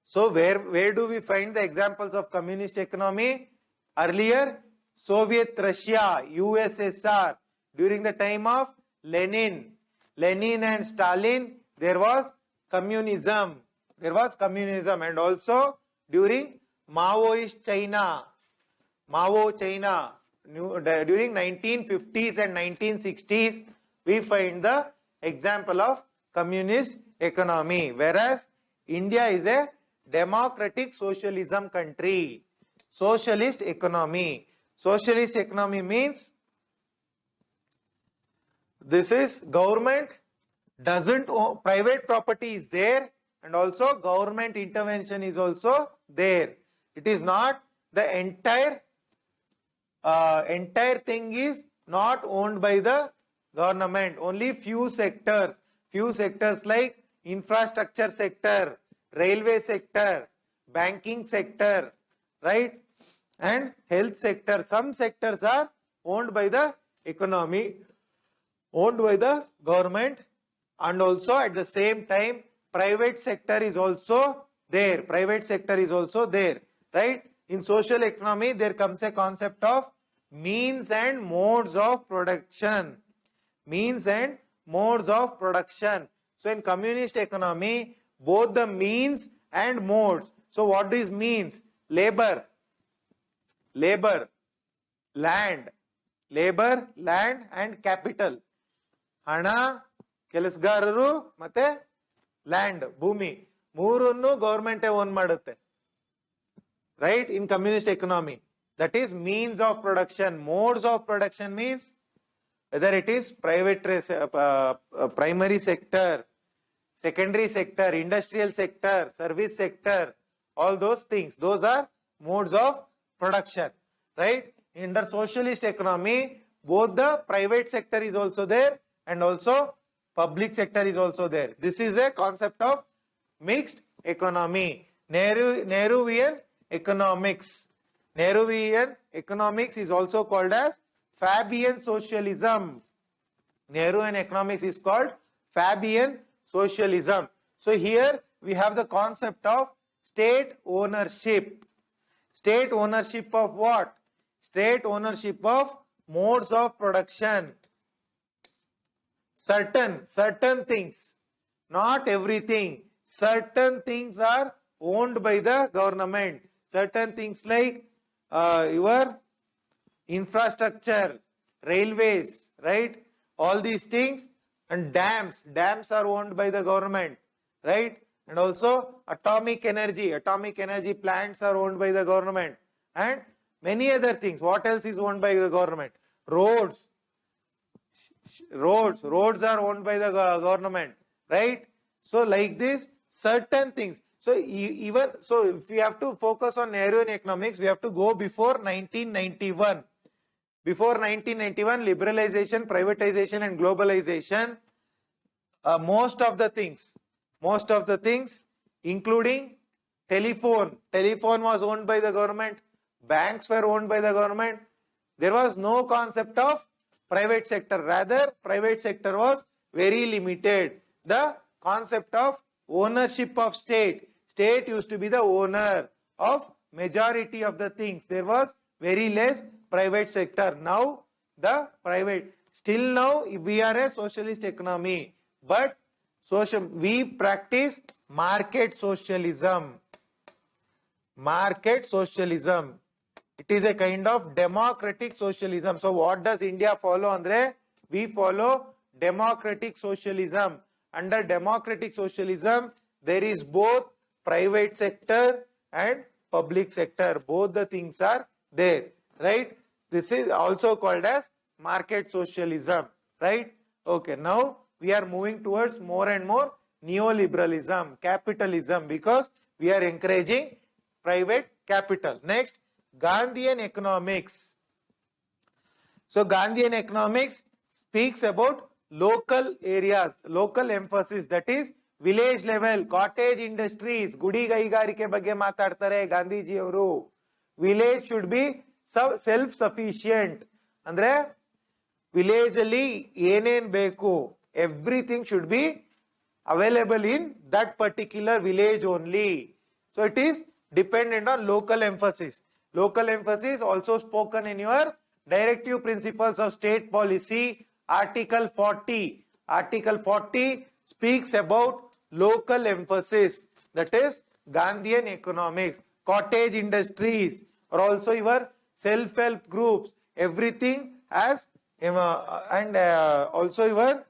So where do we find the examples of communist economy? Earlier, Soviet Russia, USSR, during the time of Lenin and Stalin, there was communism. There was communism, and also during Maoist China, during 1950s and 1960s, we find the example of communist economy. Whereas India is a democratic socialism country. Socialist economy. Socialist economy means this is government doesn't own, private property is there, and also government intervention is also there. It is not the entire thing is not owned by the government. Only few sectors like infrastructure sector, railway sector, banking sector, right, and health sector. Some sectors are owned by the economy, owned by the government, and also at the same time private sector is also there. Private sector is also there, right? In social economy, there comes a concept of means and modes of production. Means and modes of production. So in communist economy, both the means and modes. So what is means? Labor, land and capital. Hana, ಕೆಲಸಗಾರರು ಮತ್ತೆ land, ಭೂಮಿ, ಮೂರನ್ನು government own ಮಾಡುತ್ತೆ. Right? In communist economy, that is means of production. Modes of production means whether it is private, primary sector, secondary sector, industrial sector, service sector, all those things. Those are modes of production, right? In the socialist economy, both the private sector is also there and also public sector is also there. This is a concept of mixed economy. Nehruvian economics. Nehruvian economics is also called as Fabian socialism. Nehruvian economics is called Fabian socialism. So here we have the concept of state ownership. State ownership of what? State ownership of modes of production. Certain things, not everything. Certain things are owned by the government. Certain things like your infrastructure, railways, right? All these things, and dams are owned by the government, right? And also atomic energy plants are owned by the government, and many other things. What else is owned by the government? Roads are owned by the government, right? So like this, certain things. So if we have to focus on Nehruvian economics, we have to go before 1991. Before 1991, liberalization, privatization and globalization, most of the things, including telephone was owned by the government, banks were owned by the government. There was no concept of private sector. Rather, private sector was very limited. The concept of ownership of state used to be the owner of majority of the things. There was very less private sector. Now the private, still now we are a socialist economy, but we practice market socialism. It is a kind of democratic socialism. So what does India follow, Andre? We follow democratic socialism. Under democratic socialism, there is both private sector and public sector. Both the things are there, right? This is also called as market socialism, right? Okay, now we are moving towards more and more neoliberalism, capitalism, because we are encouraging private capital. Next, Gandhian economics. So Gandhian economics speaks about local areas, local emphasis, that is village level, cottage industries, gudi gaigarike ಬಗ್ಗೆ ಮಾತಾಡ್ತಾರೆ ಗಾಂಧೀಜಿ ಅವರು. Village should be self sufficient. ಅಂದ್ರೆ village ಅಲ್ಲಿ ಏನೇನ್ ಬೇಕು, everything should be available in that particular village only. So it is dependent on local emphasis. Local emphasis also spoken in your directive principles of state policy, article 40. Article 40 speaks about local emphasis, that is Gandhian economics. Cottage industries or also your self-help groups, everything has and also your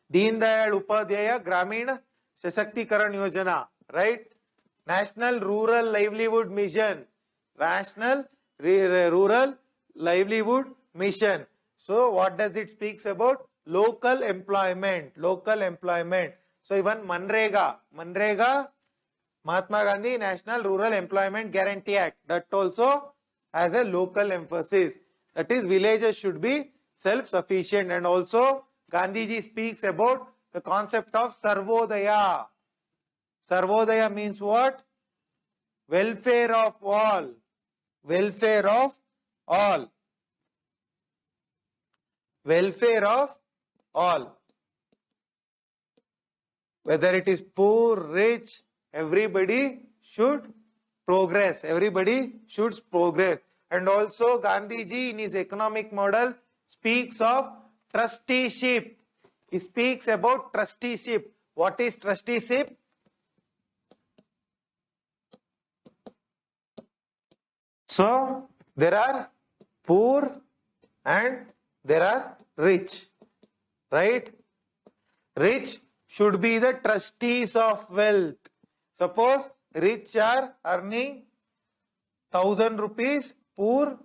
Deen Dayal Upadhyaya Grameen Sashakti-karan Yojana, right? National Rural Livelihood Mission, National Rural Livelihood Mission. So what does it speaks about? Local employment, local employment. So even Manrega, Mahatma Gandhi National Rural Employment Guarantee Act, that also has a local emphasis. That is, villages should be self-sufficient. And also Gandhiji speaks about the concept of Sarvodaya. Sarvodaya means what? Welfare of all. Welfare of all. Welfare of all. Whether it is poor, rich, everybody should progress. Everybody should progress. And also Gandhiji in his economic model speaks of trusteeship. He speaks about trusteeship. What is trusteeship? So there are poor and there are rich, right? Rich should be the trustees of wealth. Suppose rich are earning 1,000 rupees, poor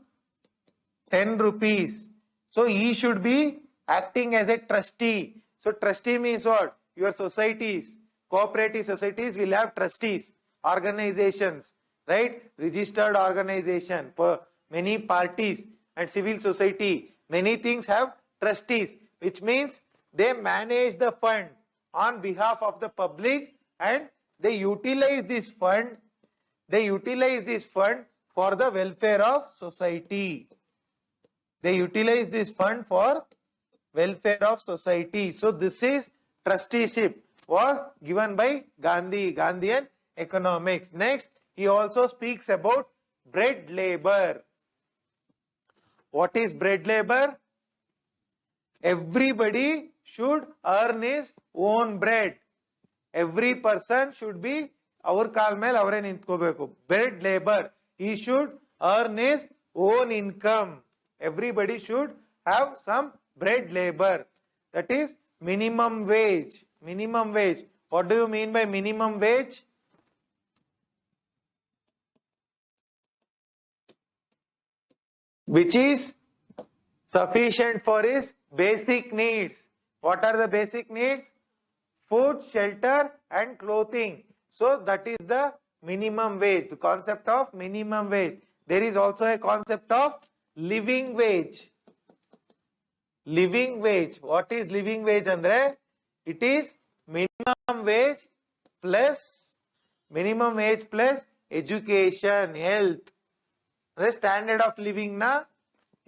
10 rupees. So he should be acting as a trustee. So trustee means what? Your societies, cooperative societies will have trustees, organizations, right? Registered organization, many parties and civil society, many things have trustees, which means they manage the fund on behalf of the public and they utilize this fund. They utilize this fund for the welfare of society. They utilize this fund for welfare of society. So this is trusteeship, was given by Gandhi, Gandhian economics. Next, he also speaks about bread labor. What is bread labor? Everybody should earn his own bread. Every person should be our kaal mel avare nintkobeku. Bread labor. He should earn his own income. Everybody should have some bread labor. That is minimum wage. Minimum wage. What do you mean by minimum wage? Which is sufficient for his basic needs. What are the basic needs? Food, shelter and clothing. So that is the minimum wage, the concept of minimum wage. There is also a concept of living wage. Living wage. What is living wage, Andre? It is minimum wage plus education, health. ಅಂದ್ರೆ standard of living ನ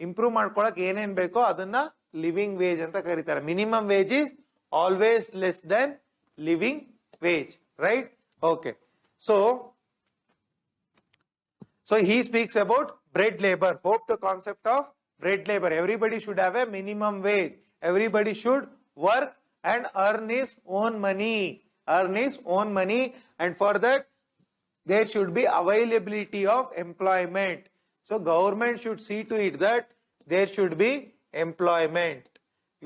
improve ಮಾಡ್ಕೊಳಕ್ ಏನೇನ್ ಬೇಕೋ ಅದನ್ನ living wage ಅಂತ ಕರೀತಾರೆ. Minimum wage is always less than living wage, right? Okay. So he speaks about bread labor. Hope the concept of bread labor. Everybody should have a minimum wage. Everybody should work and earn his own money. Earn his own money, and for that there should be availability of employment. So government should see to it that there should be employment.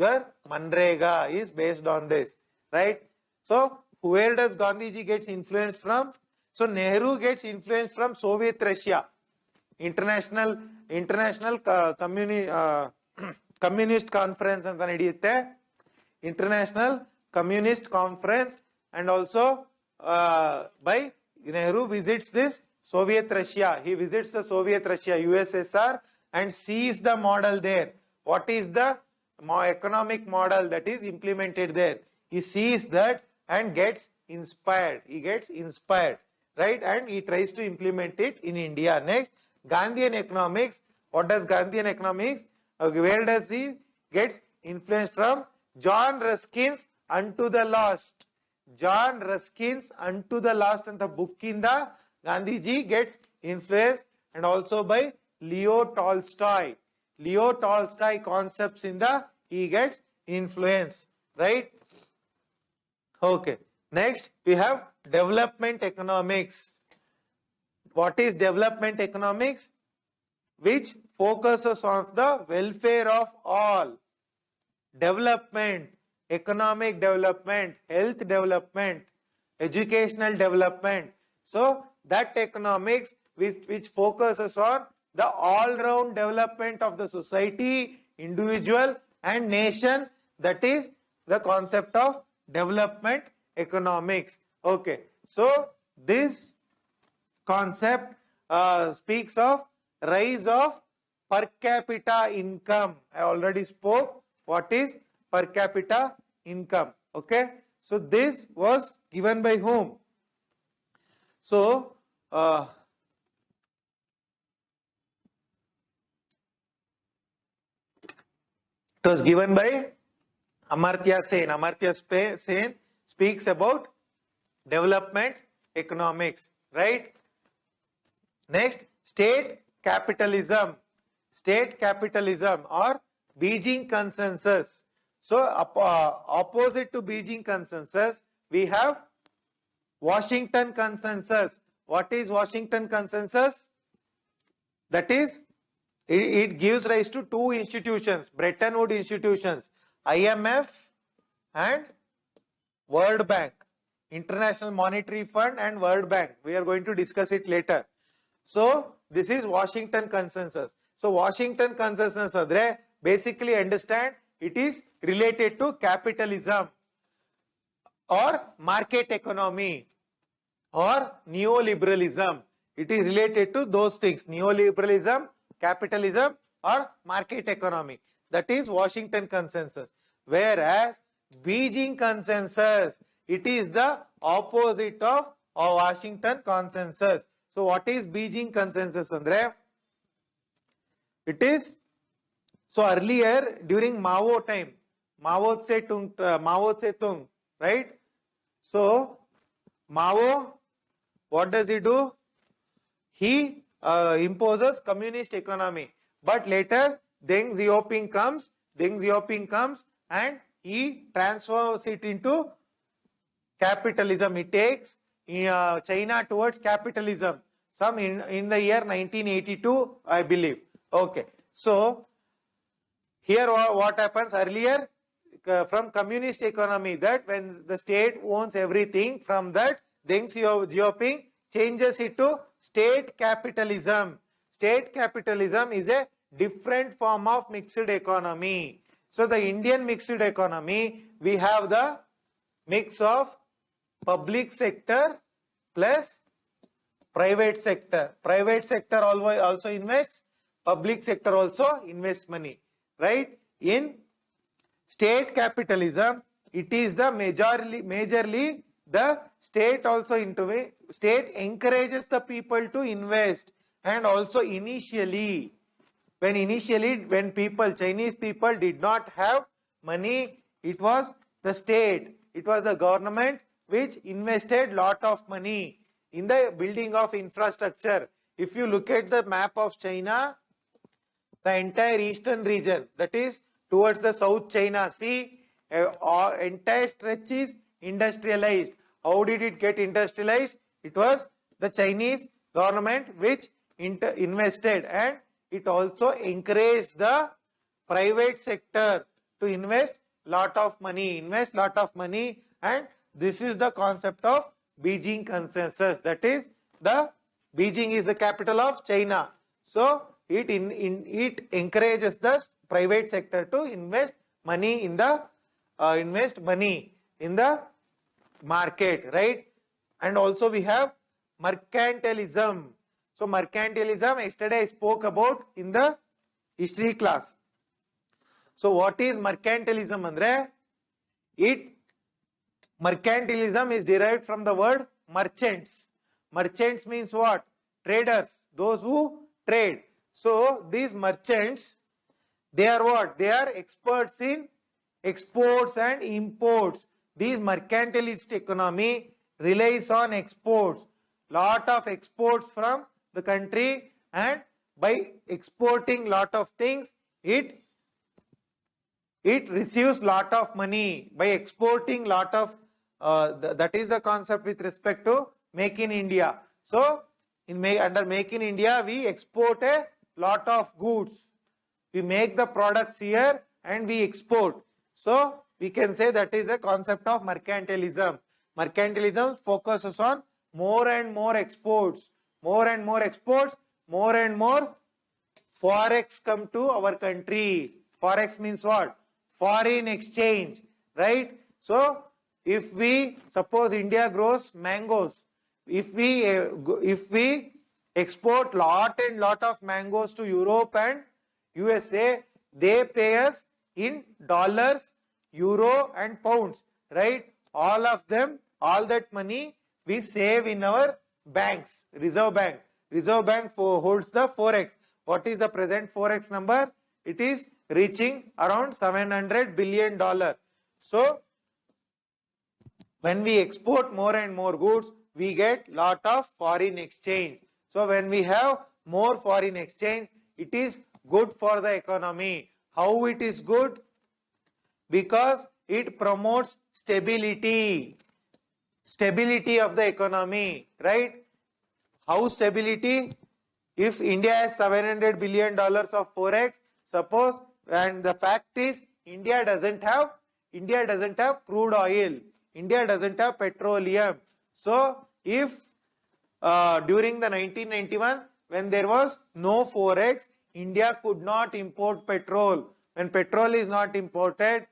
Your Manrega is based on this, right? So where does Gandhiji gets influenced from? So Nehru gets influenced from Soviet Russia, international communist conference ಅಂತ ನಡೆಯುತ್ತೆ, international communist conference, and also by Nehru visits this Soviet Russia. He visits the Soviet Russia, USSR, and sees the model there. What is the economic model that is implemented there? He sees that and gets inspired. He gets inspired, right? And he tries to implement it in India. Next, Gandhian economics. What does Gandhian economics? Where does he gets influence from? John Ruskin's Unto the Lost. John Ruskin's Unto the Lost and the book in the Gandhiji gets influenced, and also by Leo Tolstoy. Leo Tolstoy concepts in the he gets influenced, right? Okay. Next, we have development economics. What is development economics? Which focuses on the welfare of all. Development, economic development, health development, educational development. So that economics which focuses on the all-round development of the society, individual and nation, that is the concept of development economics. Okay, so this concept speaks of rise of per capita income. I already spoke what is per capita income. Okay, so this was given by whom? So it was given by Amartya Sen. Amartya Sen speaks about development economics, right? Next, state capitalism. State capitalism or Beijing consensus. So opposite to Beijing consensus, we have Washington consensus. What is Washington consensus? That is, it gives rise to two institutions, Bretton Woods institutions, IMF and World Bank, International Monetary Fund and World Bank. We are going to discuss it later. So this is Washington consensus. So Washington consensus adre basically understand it is related to capitalism or market economy or neoliberalism. It is related to those things, neoliberalism, capitalism or market economy. That is Washington consensus. Whereas Beijing consensus, it is the opposite of Washington consensus. So what is Beijing consensus andre? It is, so earlier during Mao time, Mao Zedong, right? So Mao, what does he do? He imposes communist economy, but later Deng Xiaoping comes and he transfers it into capitalism. He takes China towards capitalism some in the year 1982, I believe. Okay, so here what happens earlier, from communist economy, that when the state owns everything, from that Deng Xiaoping changes it to state capitalism. State capitalism is a different form of mixed economy. So the Indian mixed economy, we have the mix of public sector plus private sector. Private sector also invests, public sector also invests money, right? In state capitalism, it is the majorly the state also state encourages the people to invest, and also initially when Chinese people did not have money, it was the state, it was the government which invested lot of money in the building of infrastructure. If you look at the map of China, the entire eastern region, that is towards the South China Sea, entire stretch is industrialized. How did it get industrialized? It was the Chinese government which invested, and it also encouraged the private sector to invest lot of money, and This is the concept of Beijing consensus. That is, the Beijing is the capital of China. So it encourages the private sector to invest money in the market, right? And also we have mercantilism. So mercantilism, yesterday I spoke about in the history class. So what is mercantilism andre? Mercantilism is derived from the word merchants. Merchants means what? Traders, those who trade. So these merchants, they are what? They are experts in exports and imports. This mercantilist economy relies on exports. Lot of exports from the country, and by exporting lot of things, it receives lot of money. By exporting lot of that is the concept with respect to Make in India. So under Make in India, we export a lot of goods. We make the products here and we export. So we can say that is a concept of mercantilism. Mercantilism focuses on more and more exports. More and more exports, more and more forex come to our country. Forex means what? Foreign exchange, right? So if we suppose India grows mangoes, if we export lot of mangoes to Europe and USA, they pay us in dollars, euro and pounds, right? All of them, all that money we save in our banks, Reserve Bank. Reserve Bank holds the forex. What is the present forex number? It is reaching around $700 billion. So when we export more and more goods, we get lot of foreign exchange. So when we have more foreign exchange, it is good for the economy. How it is good? Because it promotes stability. Stability of the economy, right? How stability? If India has $700 billion of forex, suppose, and the fact is India doesn't have crude oil, India doesn't have petroleum. So if during the 1991, when there was no forex, India could not import petrol. When petrol is not imported,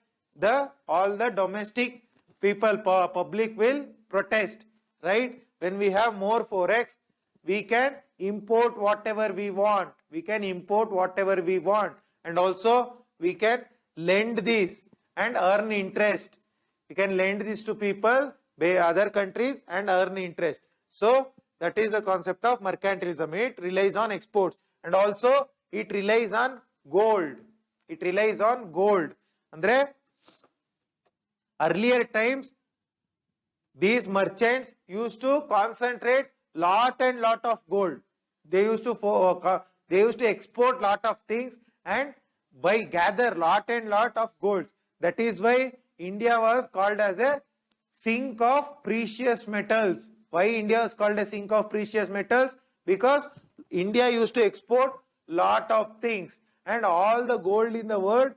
all the domestic people, public will protest, right? When we have more forex, we can import whatever we want. We can import whatever we want, and also we can lend this and earn interest. We can lend this to people by other countries and earn interest. So that is the concept of mercantilism. It relies on exports, and also it relies on gold. It relies on gold. Andre, earlier times, these merchants used to concentrate lot of gold. They used to export lot of things and gather lot of gold. That is why India was called as a sink of precious metals. Why India was called a sink of precious metals? Because India used to export lot of things, and all the gold in the world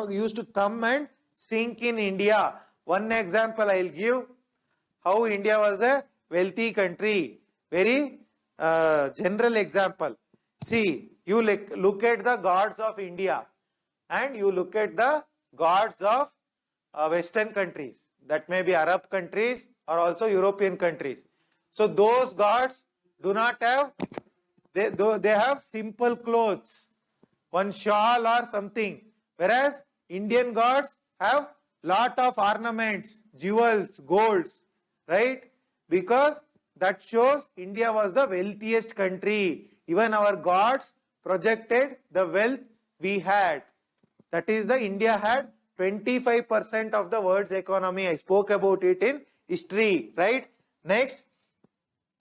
used to come and sink in India. One example I will give, how India was a wealthy country. Very general example. See, you look at the gods of India and you look at the gods of Western countries. That may be Arab countries or also European countries. So those gods do not have, they have simple clothes, one shawl or something. Whereas Indian gods have lot of ornaments, jewels, golds, right? Because that shows India was the wealthiest country. Even our gods projected the wealth we had. That is, the India had 25% of the world's economy. I spoke about it in history, right? Next,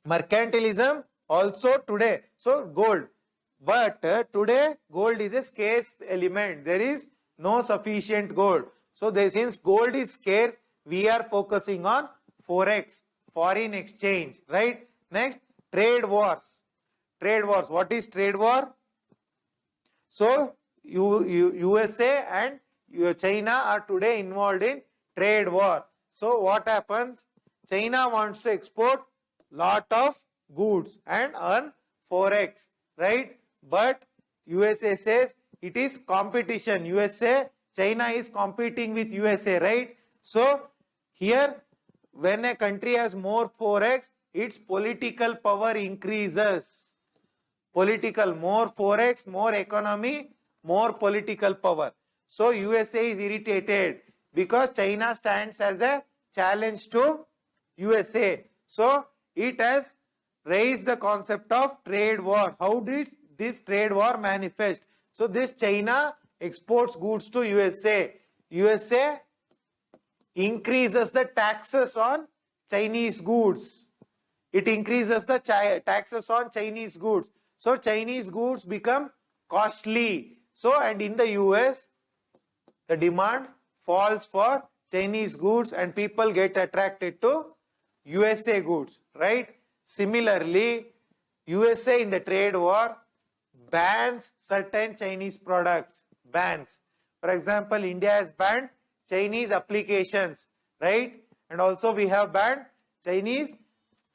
mercantilism also today. So gold. But today gold is a scarce element. There is no sufficient gold. So since gold is scarce, we are focusing on forex, foreign exchange, right? Next, trade wars. Trade wars. What is trade war? So USA and China are today involved in trade war. So what happens? China wants to export lot of goods and earn forex, right? But USA says it is competition. China is competing with USA, right? So here, when a country has more forex, its political power increases. More forex, more economy, more political power. So USA is irritated because China stands as a challenge to USA. So it has raised the concept of trade war. How did this trade war manifest? So this China exports goods to USA. USA increases the taxes on Chinese goods. It increases the taxes on Chinese goods. So Chinese goods become costly. So, and in the US, the demand falls for Chinese goods and people get attracted to USA goods, right? Similarly, USA in the trade war bans certain Chinese products. Bans. For example, India has banned Chinese applications, right? And also we have banned Chinese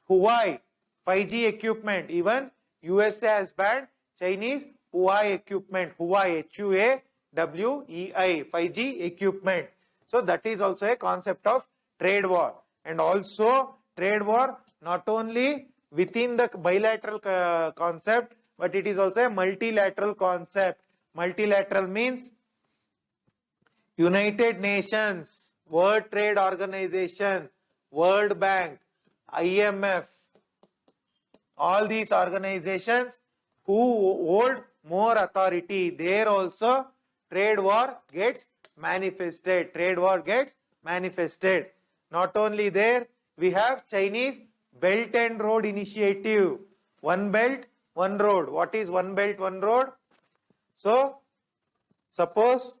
Huawei 5G equipment. Even USA has banned Chinese Huawei equipment. Huawei, Huawei 5G equipment. So that is also a concept of trade war. And also trade war not only within the bilateral concept, but it is also a multilateral concept. Multilateral means United Nations, World Trade Organization, World Bank, IMF, all these organizations who hold more authority, there also trade war gets manifested. Trade war gets manifested. Not only there, we have Chinese Belt and Road Initiative. One belt, one road. What is one belt, one road? So, suppose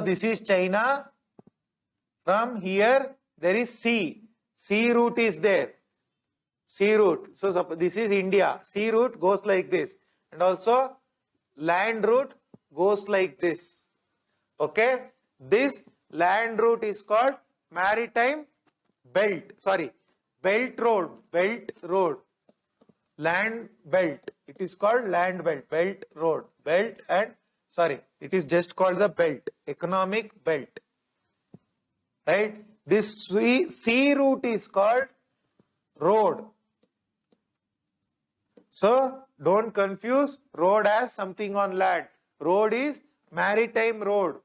this is China. From here, there is sea. Sea route is there. Sea route. So, this is India. Sea route goes like this. And also, land route goes like this. Okay. This land route is called maritime belt. Sorry. Belt road. Belt road. Land belt. It is called land belt. Belt road. Belt and sorry. It is just called the belt. Economic belt. Right. This sea route is called road. So, don't confuse road as something on land. Road is maritime road.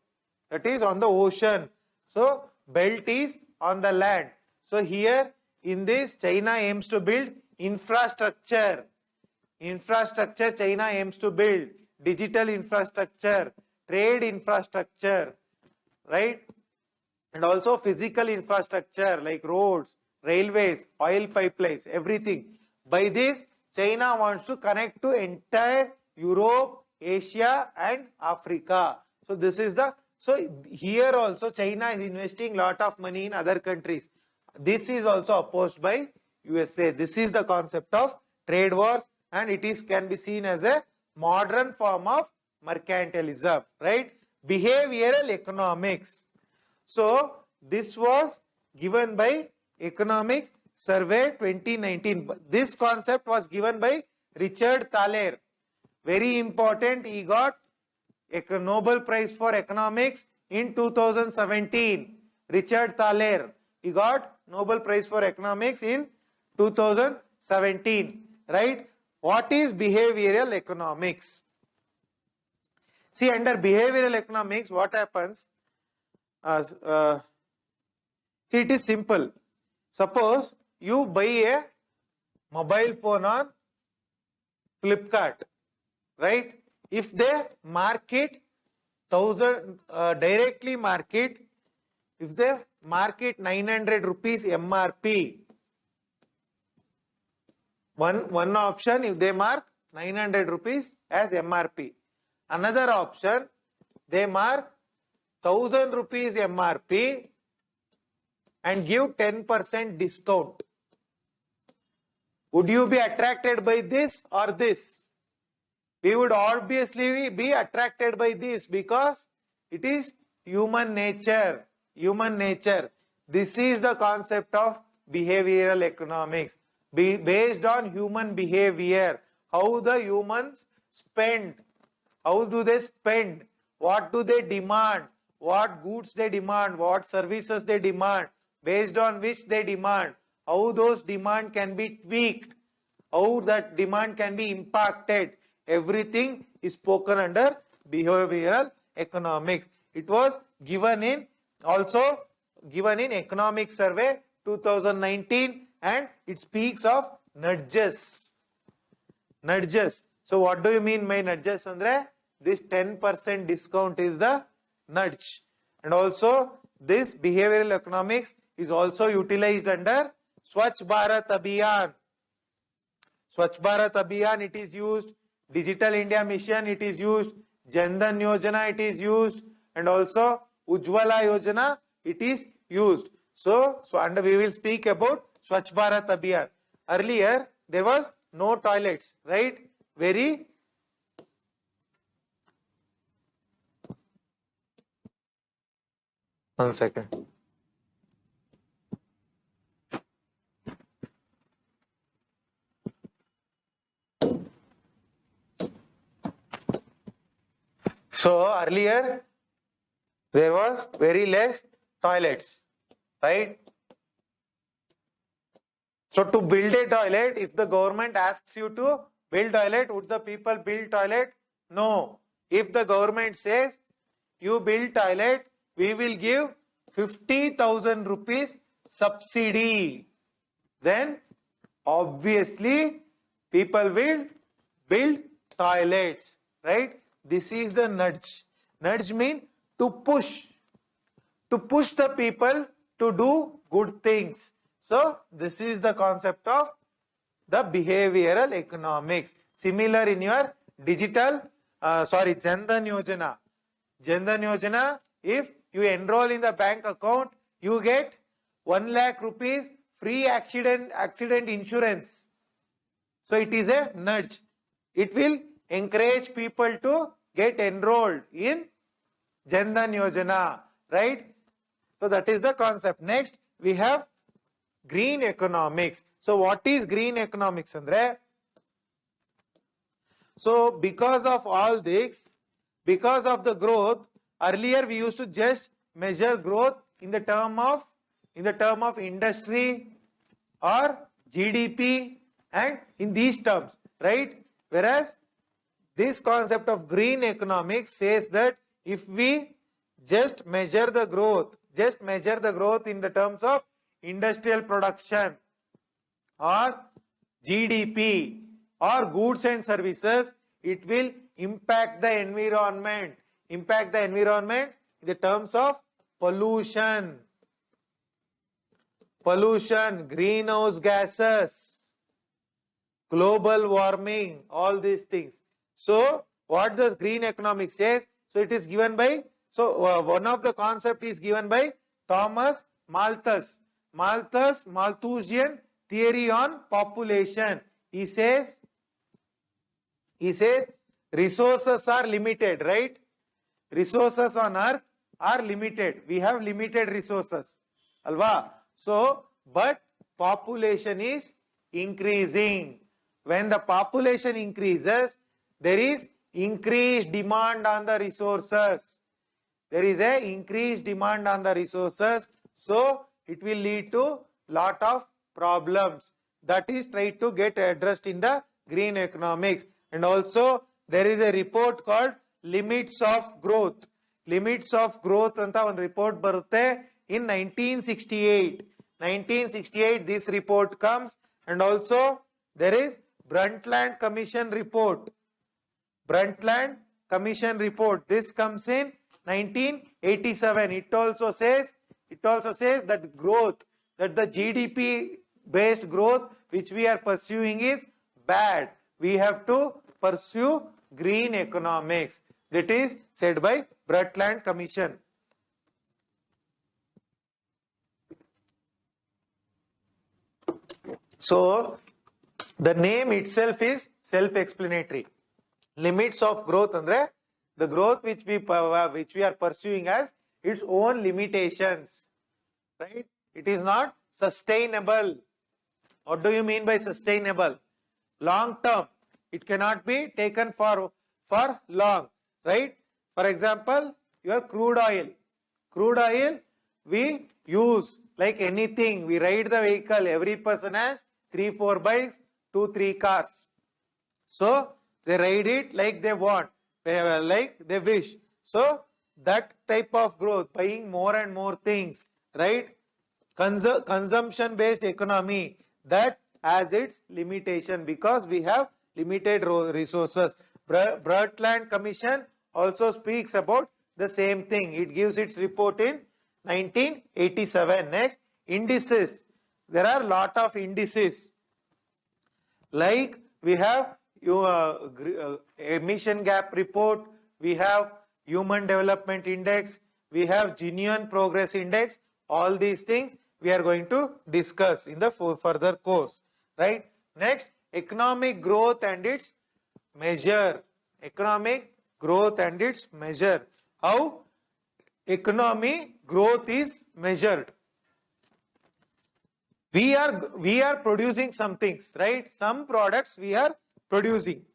That is on the ocean. So, belt is on the land. So, here in this, China aims to build infrastructure. Infrastructure China aims to build. Digital infrastructure, trade infrastructure, right? And also physical infrastructure like roads, railways, oil pipelines, everything. By this, China wants to connect to entire Europe, Asia and Africa. So this is the, so here also China is investing lot of money in other countries. This is also opposed by USA. This is the concept of trade wars and it is can be seen as a modern form of mercantilism, right? Behavioral economics. So this was given by Economic Survey 2019. This concept was given by Richard Thaler. Very important. He got a Nobel Prize for Economics in 2017. Richard Thaler. He got Nobel Prize for Economics in 2017. Right? What is behavioral economics? See, under behavioral economics, what happens? See, it is simple. Suppose you buy a mobile phone on Flipkart, right? If they market directly market, if they market 900 rupees MRP, one option, if they mark 900 rupees as MRP. Another option, they mark 1000 rupees MRP and give 10% discount. Would you be attracted by this or this? We would obviously be attracted by this because it is human nature. human nature. This is the concept of behavioral economics. Based on human behavior, how the humans spend, how do they spend, what do they demand, what goods they demand, what services they demand, based on which they demand, how those demand can be tweaked, how that demand can be impacted. Everything is spoken under behavioral economics. It was given in Economic Survey 2019, and it speaks of nudges. Nudges. So what do you mean by nudges? Andre, this 10% discount is the nudge. And also this behavioral economics is also utilized under Swachh Bharat Abhiyan. Swachh Bharat Abhiyan, it is used. Digital India Mission, it is used. Jan Dhan Yojana, it is used. And also Ujjwala Yojana, it is used. So and we will speak about Swachh Bharat Abhiyan. Earlier, there was no toilets, right? Very one second. So earlier, there was very less toilets, right? So to build a toilet, if the government asks you to build toilet, would the people build toilet? No. If the government says, you build toilet, we will give 50,000 rupees subsidy, then obviously people will build toilets, right? This is the nudge. Nudge means to push the people to do good things. So this is the concept of the behavioral economics. Similar in your Jan Dhan Yojana. Jan Dhan Yojana, if you enroll in the bank account, you get 1 lakh rupees free accident insurance. So it is a nudge. It will encourage people to get enrolled in Jan Dhan Yojana, right? So that is the concept. Next, we have green economics. So what is green economics, Andre? So because of all this, because of the growth, earlier we used to just measure growth in the term of industry or GDP and in these terms, right? Whereas this concept of green economics says that if we just measure the growth in the terms of industrial production or GDP or goods and services, it will impact the environment. Impact the environment in the terms of pollution, greenhouse gases, global warming, all these things. So what does green economics says? So it is given by, one of the concept is given by Thomas Malthusian theory on population. He says resources are limited, right? Resources on earth are limited. We have limited resources, alva. So, but population is increasing. When the population increases, there is increased demand on the resources. There is a increased demand on the resources. So it will lead to lot of problems. That is tried to get addressed in the green economics. And also there is a report called Limits of Growth. Limits of Growth anta one report barutte in 1968. 1968 this report comes, and also there is Brundtland Commission report. Brundtland Commission report. This comes in 1987. It also says that growth, that the GDP based growth which we are pursuing is bad. We have to pursue green economics. That is said by Brundtland Commission. So the name itself is self-explanatory. Limits of growth andre the growth which we are pursuing as its own limitations, right? It is not sustainable. What do you mean by sustainable? Long term. It cannot be taken for long, right? For example, your crude oil. Crude oil we use like anything. We ride the vehicle. Every person has 3-4 bikes, 2-3 cars. So they ride it like they want, like they wish. So that type of growth, buying more and more things, right? Consumption based economy, that has its limitation because we have limited resources. Brundtland Commission also speaks about the same thing. It gives its report in 1987. Next, indices. There are a lot of indices. Like we have emission gap report, we have human development index, we have genuine progress index. All these things we are going to discuss in the further course, right? Next, economic growth and its measure. Economic growth and its measure. How economy growth is measured? We are producing some things, right? Some products we are producing.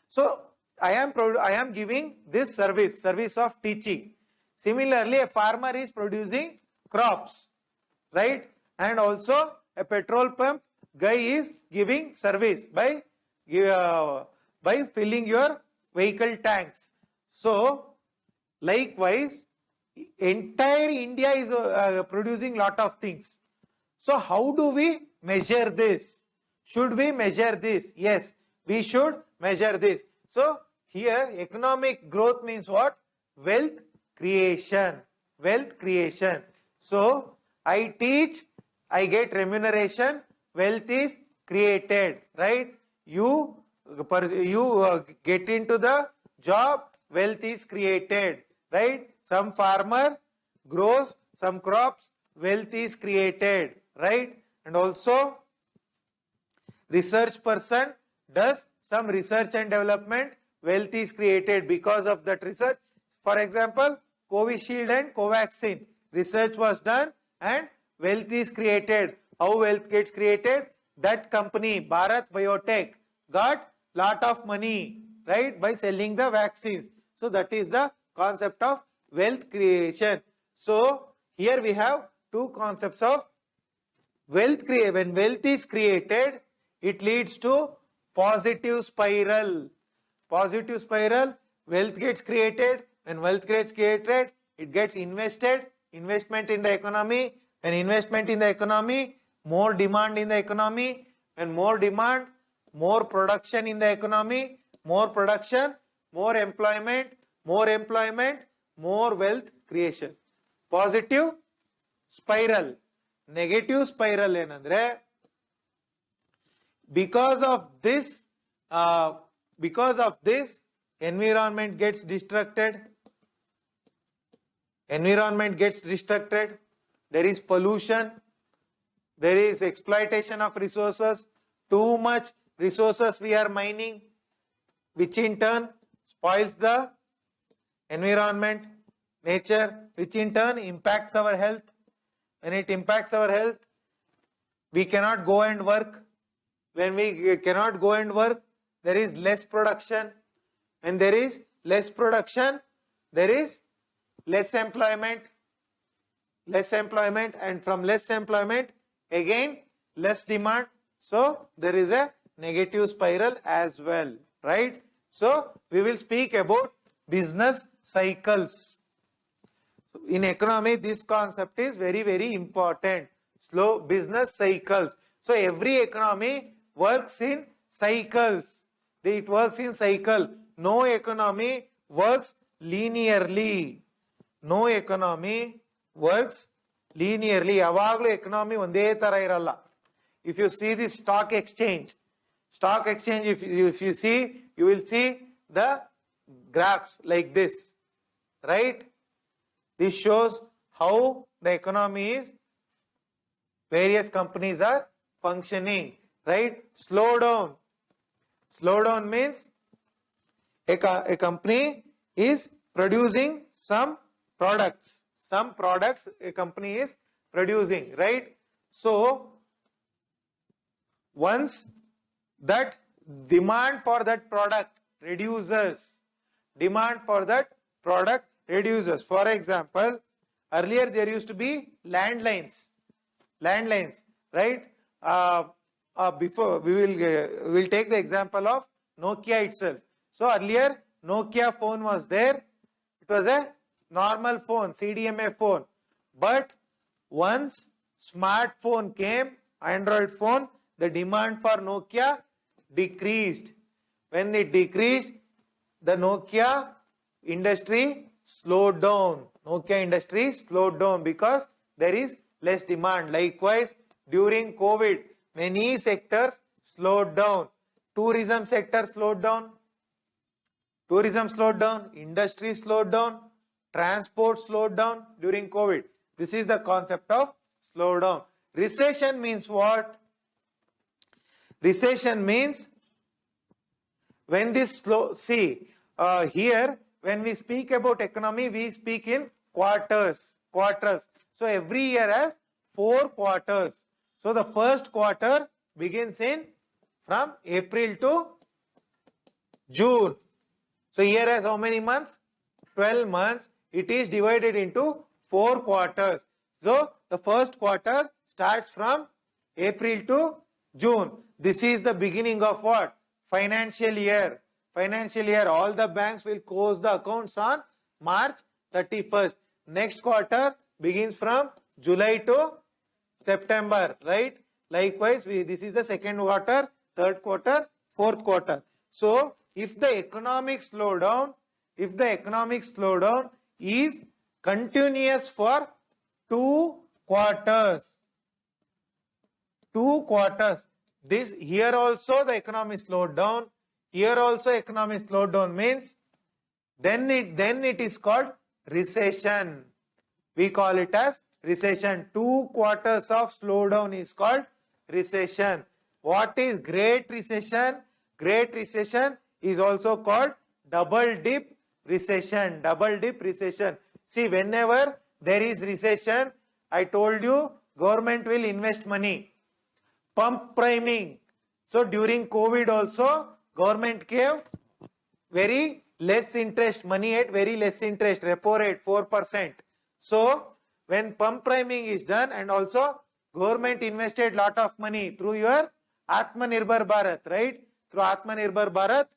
So I am giving this service of teaching. Similarly, a farmer is producing crops, right? And also a petrol pump guy is giving service by filling your vehicle tanks. So likewise, entire India is producing lot of things. So how do we measure this? Should we measure this? Yes, we should measure this. So here economic growth means what? Wealth creation. Wealth creation. So I teach, I get remuneration, wealth is created, right? You get into the job, wealth is created, right? Some farmer grows some crops, wealth is created, right? And also research person does some research and development, wealth is created because of that research. For example, Covishield and Covaxin, research was done and wealth is created. How wealth gets created? That company, Bharat Biotech, got lot of money, right, by selling the vaccines. So that is the concept of wealth creation. So here we have two concepts of wealth creation. When wealth is created, it leads to positive spiral. Positive spiral, wealth gets created. When wealth gets created, it gets invested. Investment in the economy. When investment in the economy, more demand in the economy. When more demand, more production in the economy. More production, more employment, more wealth creation. Positive spiral. Negative spiral enandre, because of this environment gets destructed. Environment gets destructed. There is pollution. There is exploitation of resources. Too much resources we are mining, which in turn spoils the environment, nature, which in turn impacts our health. When it impacts our health, we cannot go and work. When we cannot go and work, there is less production. When there is less production, there is less employment. Less employment, and from less employment, again less demand. So there is a negative spiral as well, right? So we will speak about business cycles. In economy, this concept is very, very important. Slow business cycles. So every economy works in cycles. It works in cycle. No economy works linearly. No economy works linearly. Yavaglu economy onde tara iralla. If you see the stock exchange, if you see, you will see the graphs like this, right? This shows how the economy is, various companies are functioning, right? Slow down. Slow down means a company is producing some products. Some products a company is producing, right? So once that demand for that product reduces, demand for that product reduces. For example, earlier there used to be landlines, right? Before we will take the example of Nokia itself. So earlier Nokia phone was there. It was a normal phone, CDMA phone. But once smartphone came, Android phone, the demand for Nokia decreased. When it decreased, the Nokia industry slowed down. Nokia industry slowed down because there is less demand. Likewise, during COVID, many sectors slowed down. Tourism sector slowed down. Tourism slowed down. Industry slowed down. Transport slowed down during COVID. This is the concept of slowdown. Recession means what? Recession means when this slow, see here when we speak about economy, we speak in quarters. So every year has 4 quarters. So the first quarter begins in from April to June. So year has how many months? 12 months. It is divided into 4 quarters. So the first quarter starts from April to June. This is the beginning of what? Financial year. Financial year. All the banks will close the accounts on March 31st. Next quarter begins from July to September, right? Likewise, this is the second quarter, third quarter, fourth quarter. So if the economic slowdown is continuous for 2 quarters, this here also the economy slowed down, here also economy slowed down, means then it is called recession. We call it as recession. 2 quarters of slowdown is called recession. What is Great Recession? Great Recession is also called double dip recession. Double dip recession. See, whenever there is recession, I told you government will invest money. Pump priming. So during COVID also government gave very less interest, money at very less interest, repo rate 4%. So when pump priming is done, and also government invested lot of money through your Atmanirbhar Bharat, right? Through Atmanirbhar Bharat,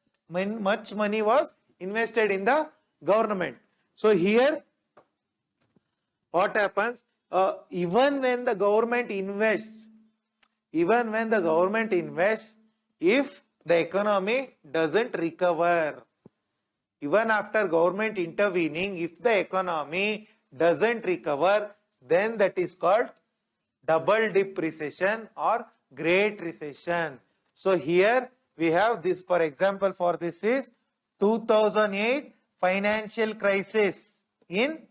much money was invested in the government. So here what happens? Even when the government invests, if the economy doesn't recover, even after government intervening, if the economy doesn't recover, then that is called double dip recession or Great Recession. So here we have this, for example, for this is 2008 financial crisis in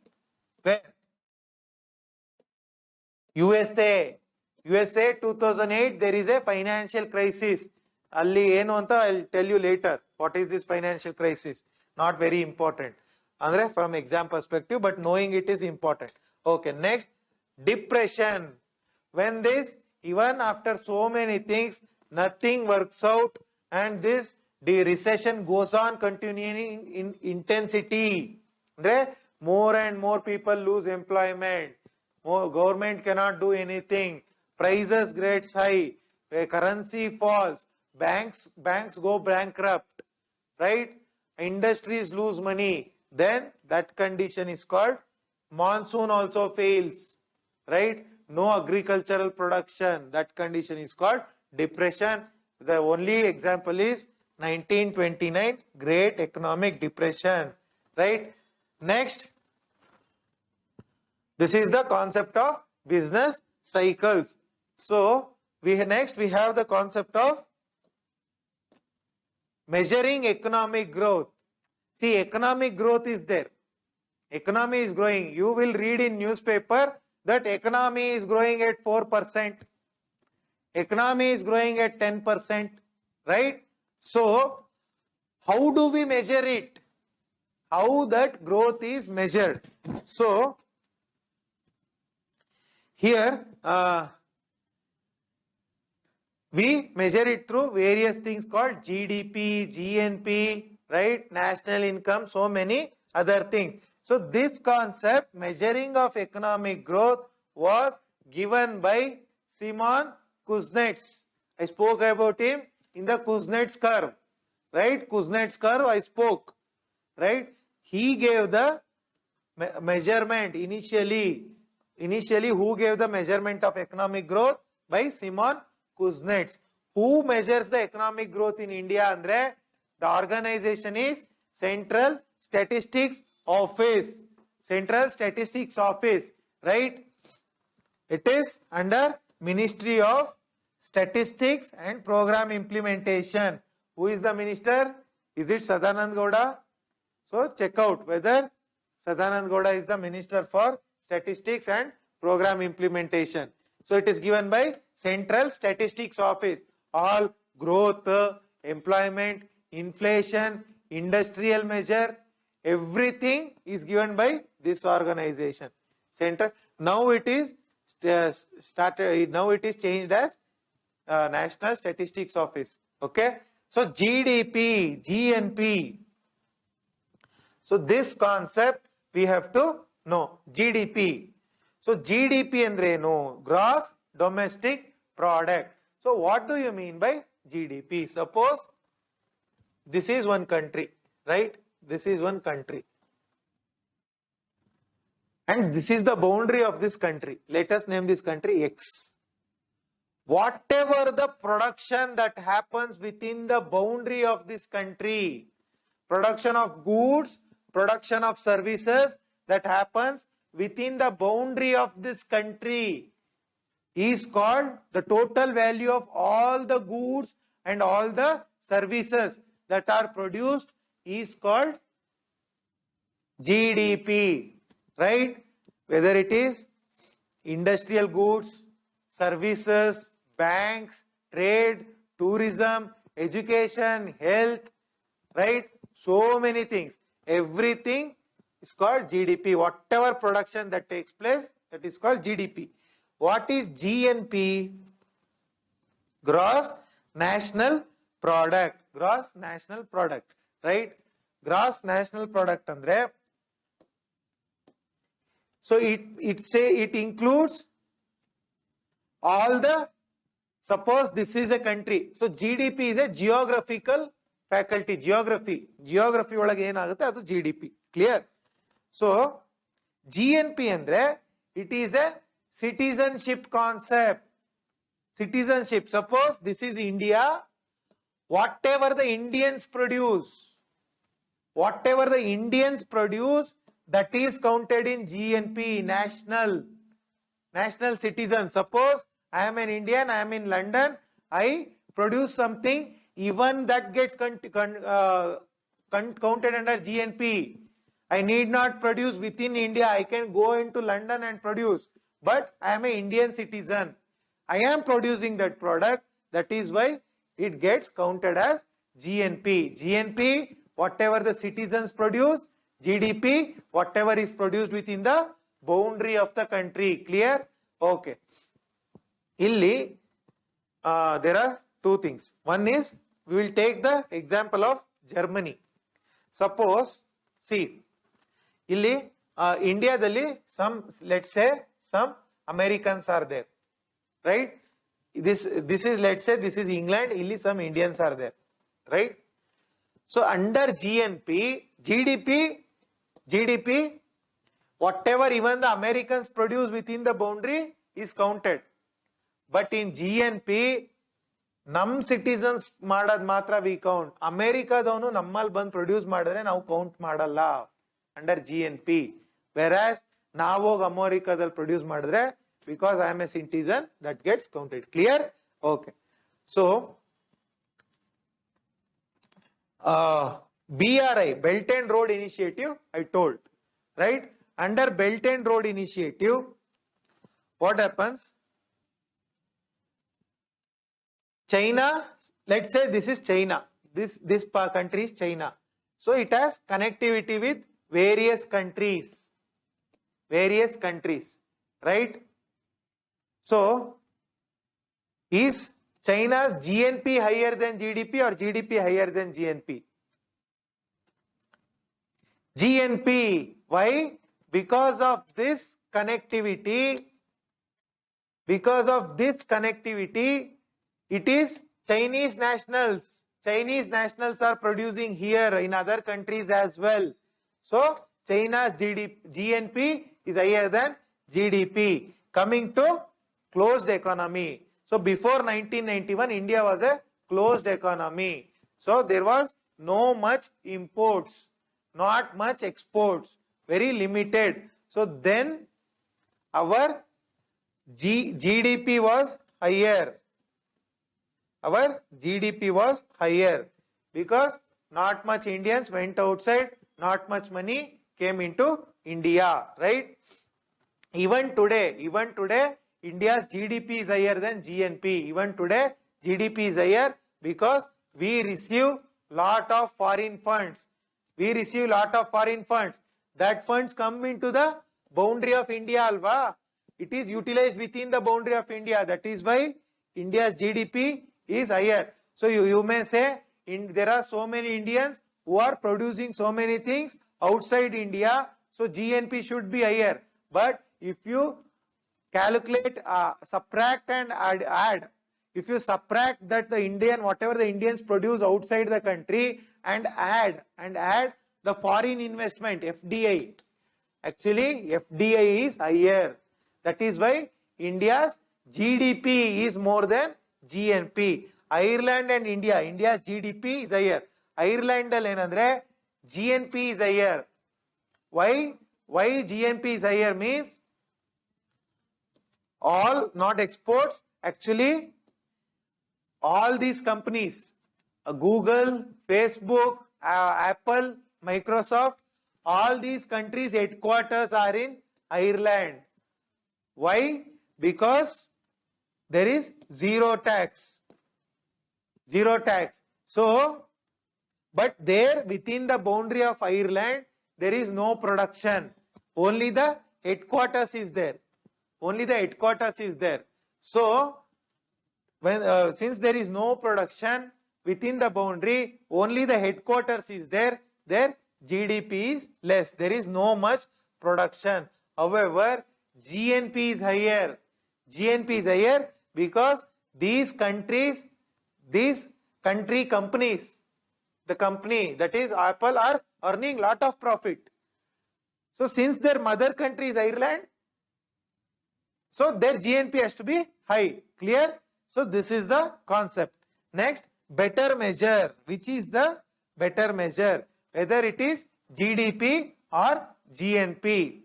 where? USA 2008 there is a financial crisis. Alli enu anta I'll tell you later. What is this financial crisis? Not very important. Andre from exam perspective, but knowing it is important. Okay, next, depression. When this, even after so many things, nothing works out, and the recession goes on continuing in intensity. Andre, more and more people lose employment. More government cannot do anything. Prices gets high. Currency falls. Banks go bankrupt. Right? Industries lose money. Then that condition is called monsoon also fails. Right? No agricultural production. That condition is called depression. The only example is 1929 Great Economic Depression. Right? Next. This is the concept of business cycles. So, next we have the concept of measuring economic growth. See, economic growth is there. Economy is growing. You will read in newspaper that economy is growing at 4%. Economy is growing at 10%. Right? So, how do we measure it? how that growth is measured. So here we measure it through various things called GDP, GNP, right? National income, so many other things. So this concept, measuring of economic growth, was given by Simon Kuznets. I spoke about him in the Kuznets curve, right? Kuznets curve I spoke, right? He gave the measurement initially. Initially, who gave the measurement of economic growth? By Simon Kuznets. Who measures the economic growth in India? Andre, the organization is Central Statistics Office. Central Statistics Office, right? It is under Ministry of Statistics and Program Implementation. Who is the minister? Is it Sadanand Gowda? So check out whether Sadanand Gowda is the Minister for Statistics and Program Implementation. So it is given by Central Statistics Office. All growth, employment, inflation, industrial measure, everything is given by this organization. Central. Now it is started. Now it is changed as National Statistics Office. Okay. So GDP, GNP. So this concept we have to know. GDP. So GDP andre no, gross domestic product. So what do you mean by GDP? Suppose this is one country, right? This is one country. And this is the boundary of this country. Let us name this country X. Whatever the production that happens within the boundary of this country, production of goods, production of services that happens within the boundary of this country is called, the total value of all the goods and all the services that are produced is called GDP, right? Whether it is industrial goods, services, banks, trade, tourism, education, health, right? So many things. Everything is called GDP. Whatever production that takes place, that is called GDP. What is GNP? Gross National Product. Gross National Product, right? Gross National Product andre. So it includes all the, suppose this is a country. So GDP is a geographical faculty. Geography ಒಳಗೆ ಏನಾಗುತ್ತೆ ಅದು GDP. Clear? So GNP andre, it is a citizenship concept. Citizenship. Suppose this is India. Whatever the Indians produce, that is counted in GNP, national citizen. Suppose I am an Indian, I am in London, I produce something, even that gets counted under GNP. I need not produce within India, I can go into London and produce, but I am an Indian citizen. I am producing that product, that is why it gets counted as GNP. GNP, whatever the citizens produce. GDP, whatever is produced within the boundary of the country. Clear? Okay. Illi, there are two things. One is, we will take the example of Germany. Suppose, see, illi, India dalli some, let's say, some Americans are there, right? This is, let's say, this is England, illi some Indians are there, right? So under GNP, GDP, whatever even the Americans produce within the boundary is counted. But in GNP, num citizens madad matra we count. America donu nammal band produce madare now count madalla under GNP. Whereas now America dal produce madare, because I am a citizen, that gets counted. Clear? Okay. So BRI, Belt and Road Initiative, I told, right? Under Belt and Road Initiative, what happens? China, let's say this is China. This country is China. So it has connectivity with various countries, right? So is China's GNP higher than GDP or GDP higher than GNP? GNP. Why? Because of this connectivity, it is Chinese nationals. Chinese nationals are producing here in other countries as well. So China's GNP is higher than GDP. Coming to closed economy. So before 1991, India was a closed economy. So there was no much imports, not much exports, very limited. So then our GDP was higher. Our GDP was higher because not much Indians went outside, not much money came into India, right? Even today, India's GDP is higher than GNP. Even today, GDP is higher because we receive lot of foreign funds. That funds come into the boundary of India, alva. It is utilized within the boundary of India. That is why India's GDP is higher. So you may say there are so many Indians who are producing so many things outside India. So GNP should be higher. But if you calculate, subtract and add, if you subtract that whatever the Indians produce outside the country and add the foreign investment, FDI, actually FDI is higher. That is why India's GDP is more than GNP. Ireland and India's GDP is higher. Ireland allenandre GNP is higher. Why GNP is higher means all not exports. Actually, all these companies, Google, Facebook, Apple, Microsoft, all these countries' headquarters are in Ireland. Why? Because there is zero tax. So, but there within the boundary of Ireland, there is no production. Only the headquarters is there. So, when since there is no production within the boundary, only the headquarters is there, their GDP is less. There is no much production. However, GNP is higher. Because these countries, companies, the company that is Apple are earning lot of profit. So since their mother country is Ireland, so their GNP has to be high. Clear? So this is the concept. Next, better measure. Which is the better measure? Whether it is GDP or GNP.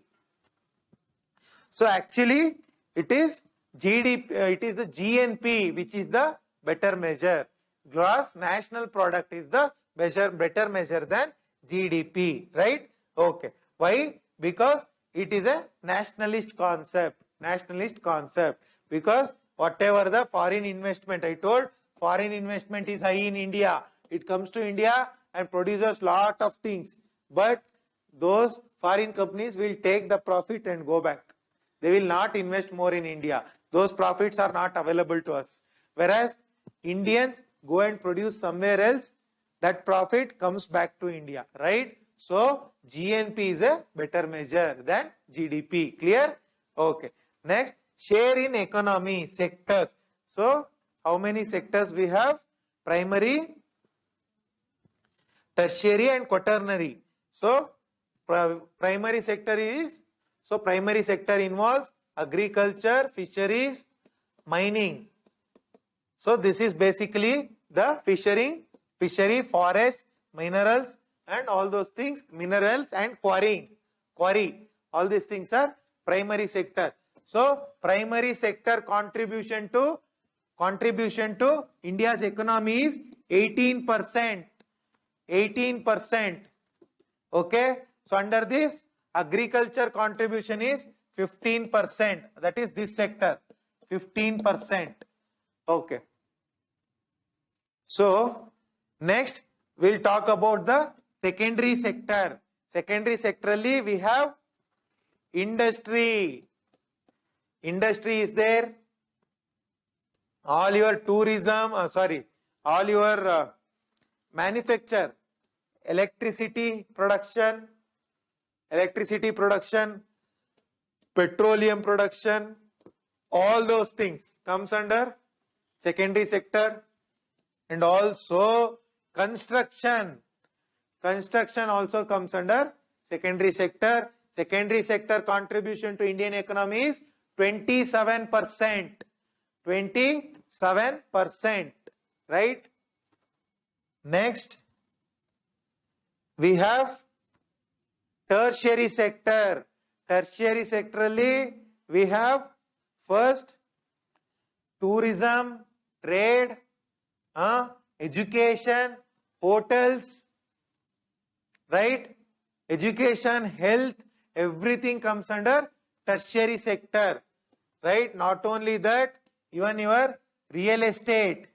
So actually it is GDP, it is the GNP which is the better measure. Gross national product is the better measure than GDP, right? Okay. Why? Because it is a nationalist concept. Because whatever the foreign investment, I told, foreign investment is high in India. It comes to India and produces lot of things. But those foreign companies will take the profit and go back. They will not invest more in India. Those profits are not available to us. Whereas Indians go and produce somewhere else, that profit comes back to India, right? So GNP is a better measure than GDP. Clear? Okay. Next, share in economy sectors. So how many sectors we have? Primary, tertiary and quaternary. So primary sector involves agriculture, fisheries, mining. So this is basically the fishery, forest, minerals and all those things, minerals and quarry. All these things are primary sector. So primary sector contribution to India's economy is 18%. Okay. So under this, agriculture contribution is 15%. That is this sector, 15%. Okay. So next we'll talk about the secondary sector. Secondary sector alli we have industry. Industry is there. All your tourism, all your manufacture, electricity production, petroleum production, all those things comes under secondary sector. And also construction. Construction also comes under secondary sector. Secondary sector contribution to Indian economy is 27%. 27%. Right? Next, we have tertiary sector. Tertiary sector we have first tourism, trade, education, hotels, right? Education, health, everything comes under tertiary sector, right? Not only that, even your real estate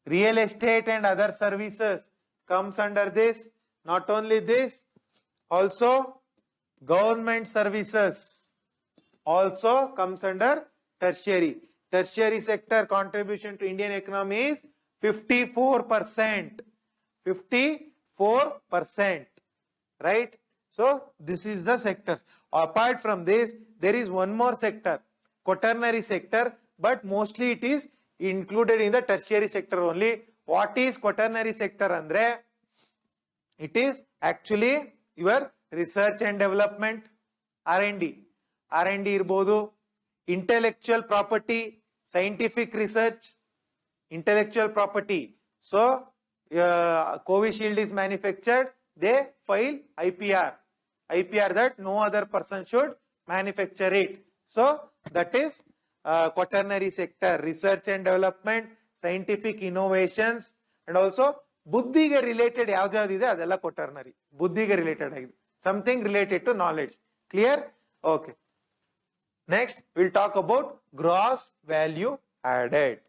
and other services comes under this. Not only this, also government services also comes under tertiary. Tertiary sector contribution to Indian economy is 54%. 54%. Right? So, this is the sectors. Apart from this, there is one more sector, quaternary sector, but mostly it is included in the tertiary sector only. What is quaternary sector andre? It is actually your research and development, R&D irbodu, intellectual property, scientific research, intellectual property. So, Covishield is manufactured, they file IPR that no other person should manufacture it. So, that is quaternary sector, research and development, scientific innovations, and also buddhiga related yavyavide adella quaternary. Buddhiga related, something related to knowledge. Clear? Okay. Next, we'll talk about gross value added.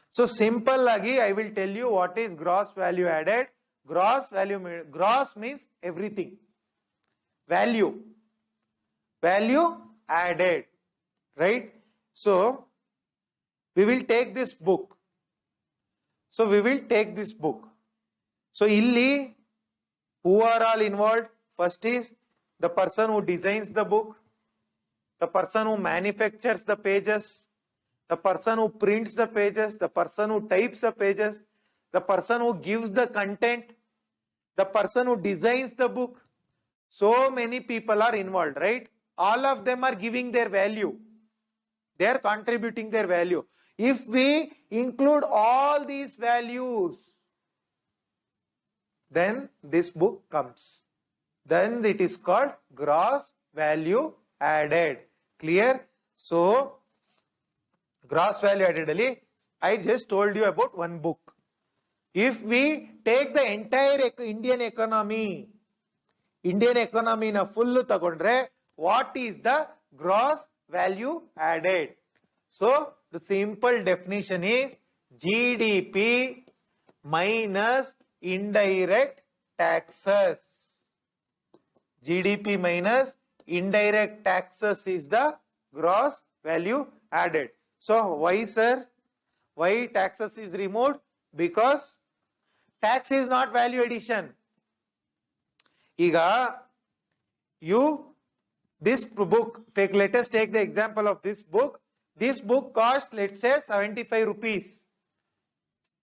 So, simple lagi, I will tell you what is gross value added. Gross means everything. Value added, right? So, we will take this book. So, illi, who are all involved? First is the person who designs the book, the person who manufactures the pages, the person who prints the pages, the person who types the pages, the person who gives the content, the person who designs the book. So many people are involved, right? All of them are giving their value. They are contributing their value. If we include all these values, then this book comes. Then it is called gross value added. Clear? So, gross value added, I just told you about one book. If we take the entire Indian economy na full tagondre, what is the gross value added? So, the simple definition is GDP minus indirect taxes. GDP minus indirect taxes is the gross value added. So, why sir? Why taxes is removed? Because tax is not value addition. Iga, this book, let us take the example of this book. This book cost, let's say, 75 rupees.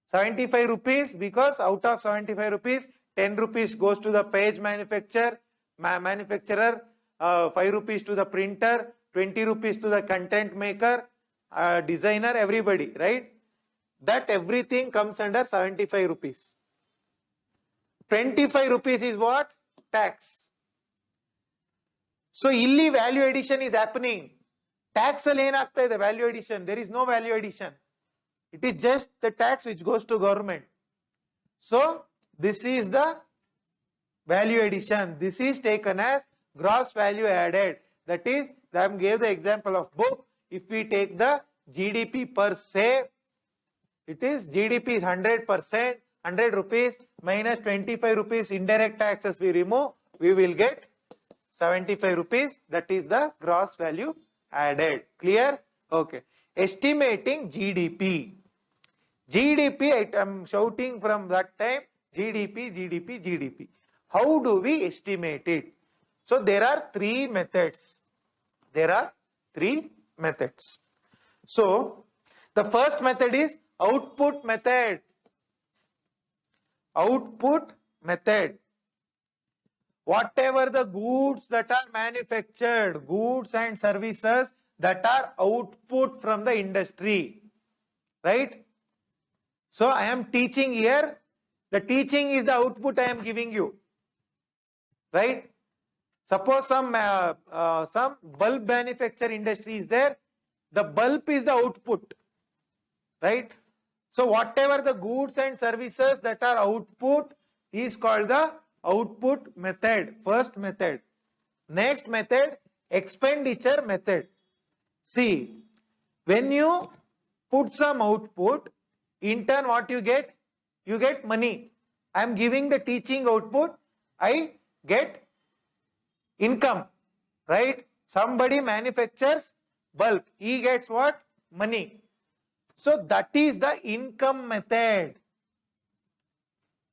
75 rupees because out of 75 rupees, 10 rupees goes to the page manufacturer, 5 rupees to the printer, 20 rupees to the content maker, designer, everybody, right? That everything comes under 75 rupees. 25 rupees is what? Tax. So, illi value addition is happening. Tax al en aagta ide value addition. There is no value addition. It is just the tax which goes to government. So, this is the value addition. This is taken as gross value added. That is, I gave the example of book. If we take the GDP per se, it is GDP is 100%. 100 rupees minus 25 rupees indirect taxes we remove, we will get 75 rupees. That is the gross value added. Clear? Okay. Estimating GDP. GDP, I am shouting from that time, GDP, GDP, GDP. How do we estimate it? So there are three methods. There are three methods. So the first method is output method. Output method. Whatever the goods that are manufactured, goods and services that are output from the industry, right? So I am teaching here, the teaching is the output I am giving you, right? Suppose some bulb manufacture industry is there, the bulb is the output, right? So whatever the goods and services that are output is called the output method, first method. Next method, expenditure method. See, when you put some output, in turn what you get? You get money. I am giving the teaching output, I get income, right? Somebody manufactures bulb, he gets what? Money. So that is the income method.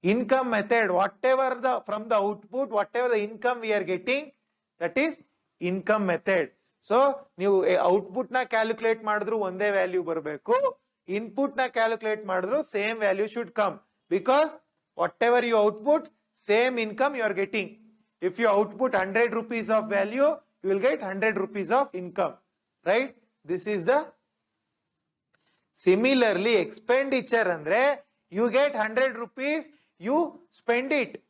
Income method, whatever the from the output, whatever the income we are getting, that is income method. So you output na calculate madru one value barbeku, input na calculate madru same value should come, because whatever you output, same income you are getting. If you output 100 rupees of value, you will get 100 rupees of income, right? This is the. Similarly, expenditure andre, you get 100 rupees, you spend it.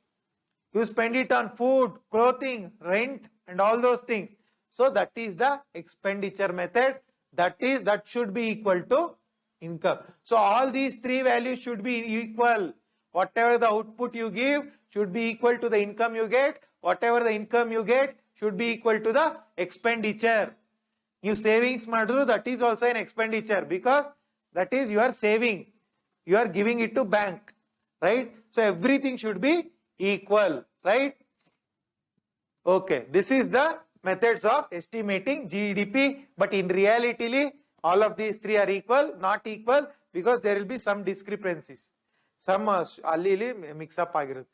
You spend it on food, clothing, rent and all those things. So that is the expenditure method. That should be equal to income. So all these three values should be equal. Whatever the output you give should be equal to the income you get. Whatever the income you get should be equal to the expenditure. You savings madru, that is also an expenditure, because that is you are saving. You are giving it to bank, right? So everything should be equal, right? Okay, this is the methods of estimating GDP, but in reality, all of these three are equal, not equal, because there will be some discrepancies. Some allili mix up agirutte.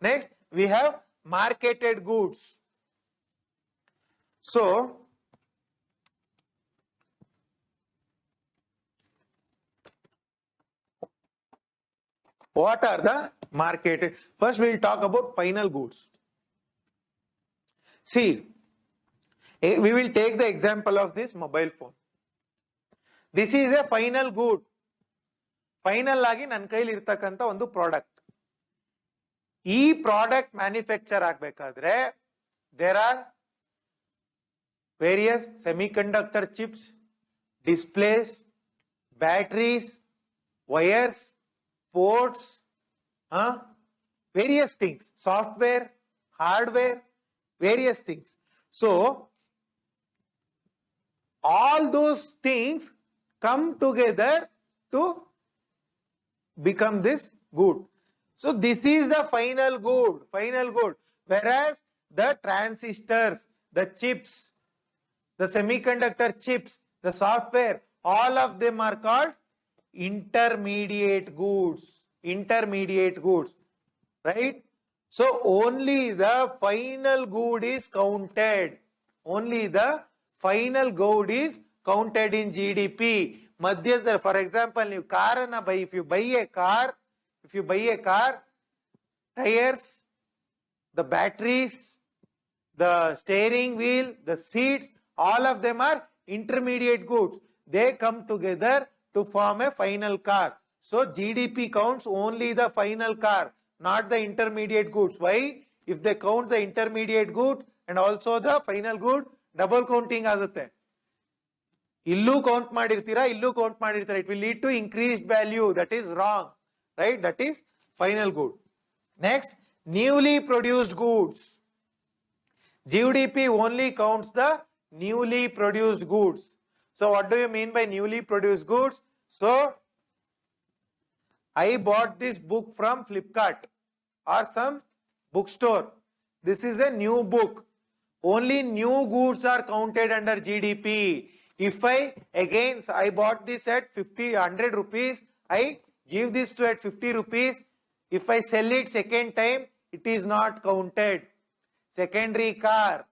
Next, we have marketed goods. So, what are the marketed? First, we will talk about final goods. See, we will take the example of this mobile phone. This is a final good. Final agi nan kaili irtakanta ondu product. E product manufacture agbekadre, there are various semiconductor chips, displays, batteries, wires, ports, various things, software, hardware, various things. So all those things come together to become this good. So this is the final good, whereas the transistors, the chips, the semiconductor chips, the software, all of them are called intermediate goods, right? So only the final good is counted. Only the final good is counted in GDP. Madhyadhar, for example, if you buy a car, tires, the batteries, the steering wheel, the seats, all of them are intermediate goods. They come together to form a final car. So GDP counts only the final car, not the intermediate goods. Why? If they count the intermediate good and also the final good, double counting agutte. Illu count madirtira, it will lead to increased value. That is wrong, right? That is final good. Next, newly produced goods. GDP only counts the newly produced goods. So what do you mean by newly produced goods? So I bought this book from Flipkart or some bookstore. This is a new book. Only new goods are counted under GDP. If I bought this at 100 rupees, I give this to at 50 rupees. If I sell it second time, it is not counted. Secondary car,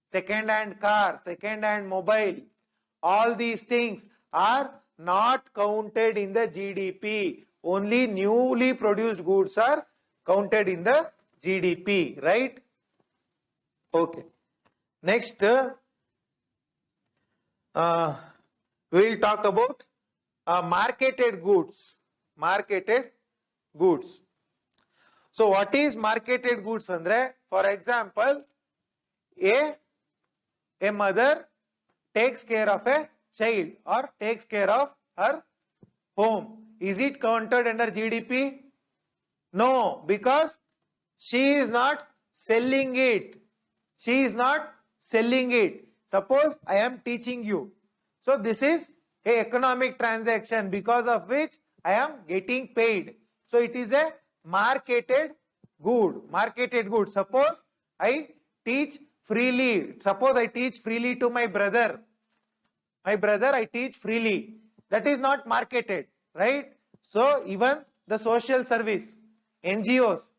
second-hand car, second-hand mobile, all these things are not counted in the GDP. Only newly produced goods are counted in the GDP, right? Okay. Next, we will talk about marketed goods. Marketed goods. So, what is marketed goods, Andre? For example, a mother takes care of a child or takes care of her home. Is it counted under GDP? No, because she is not selling it. She is not selling it. Suppose I am teaching you. So this is a economic transaction because of which I am getting paid. So it is a marketed good. Marketed good. Suppose I teach freely. Suppose I teach freely to my brother. My brother I teach freely. That is not marketed, right? So even the social service, NGOs,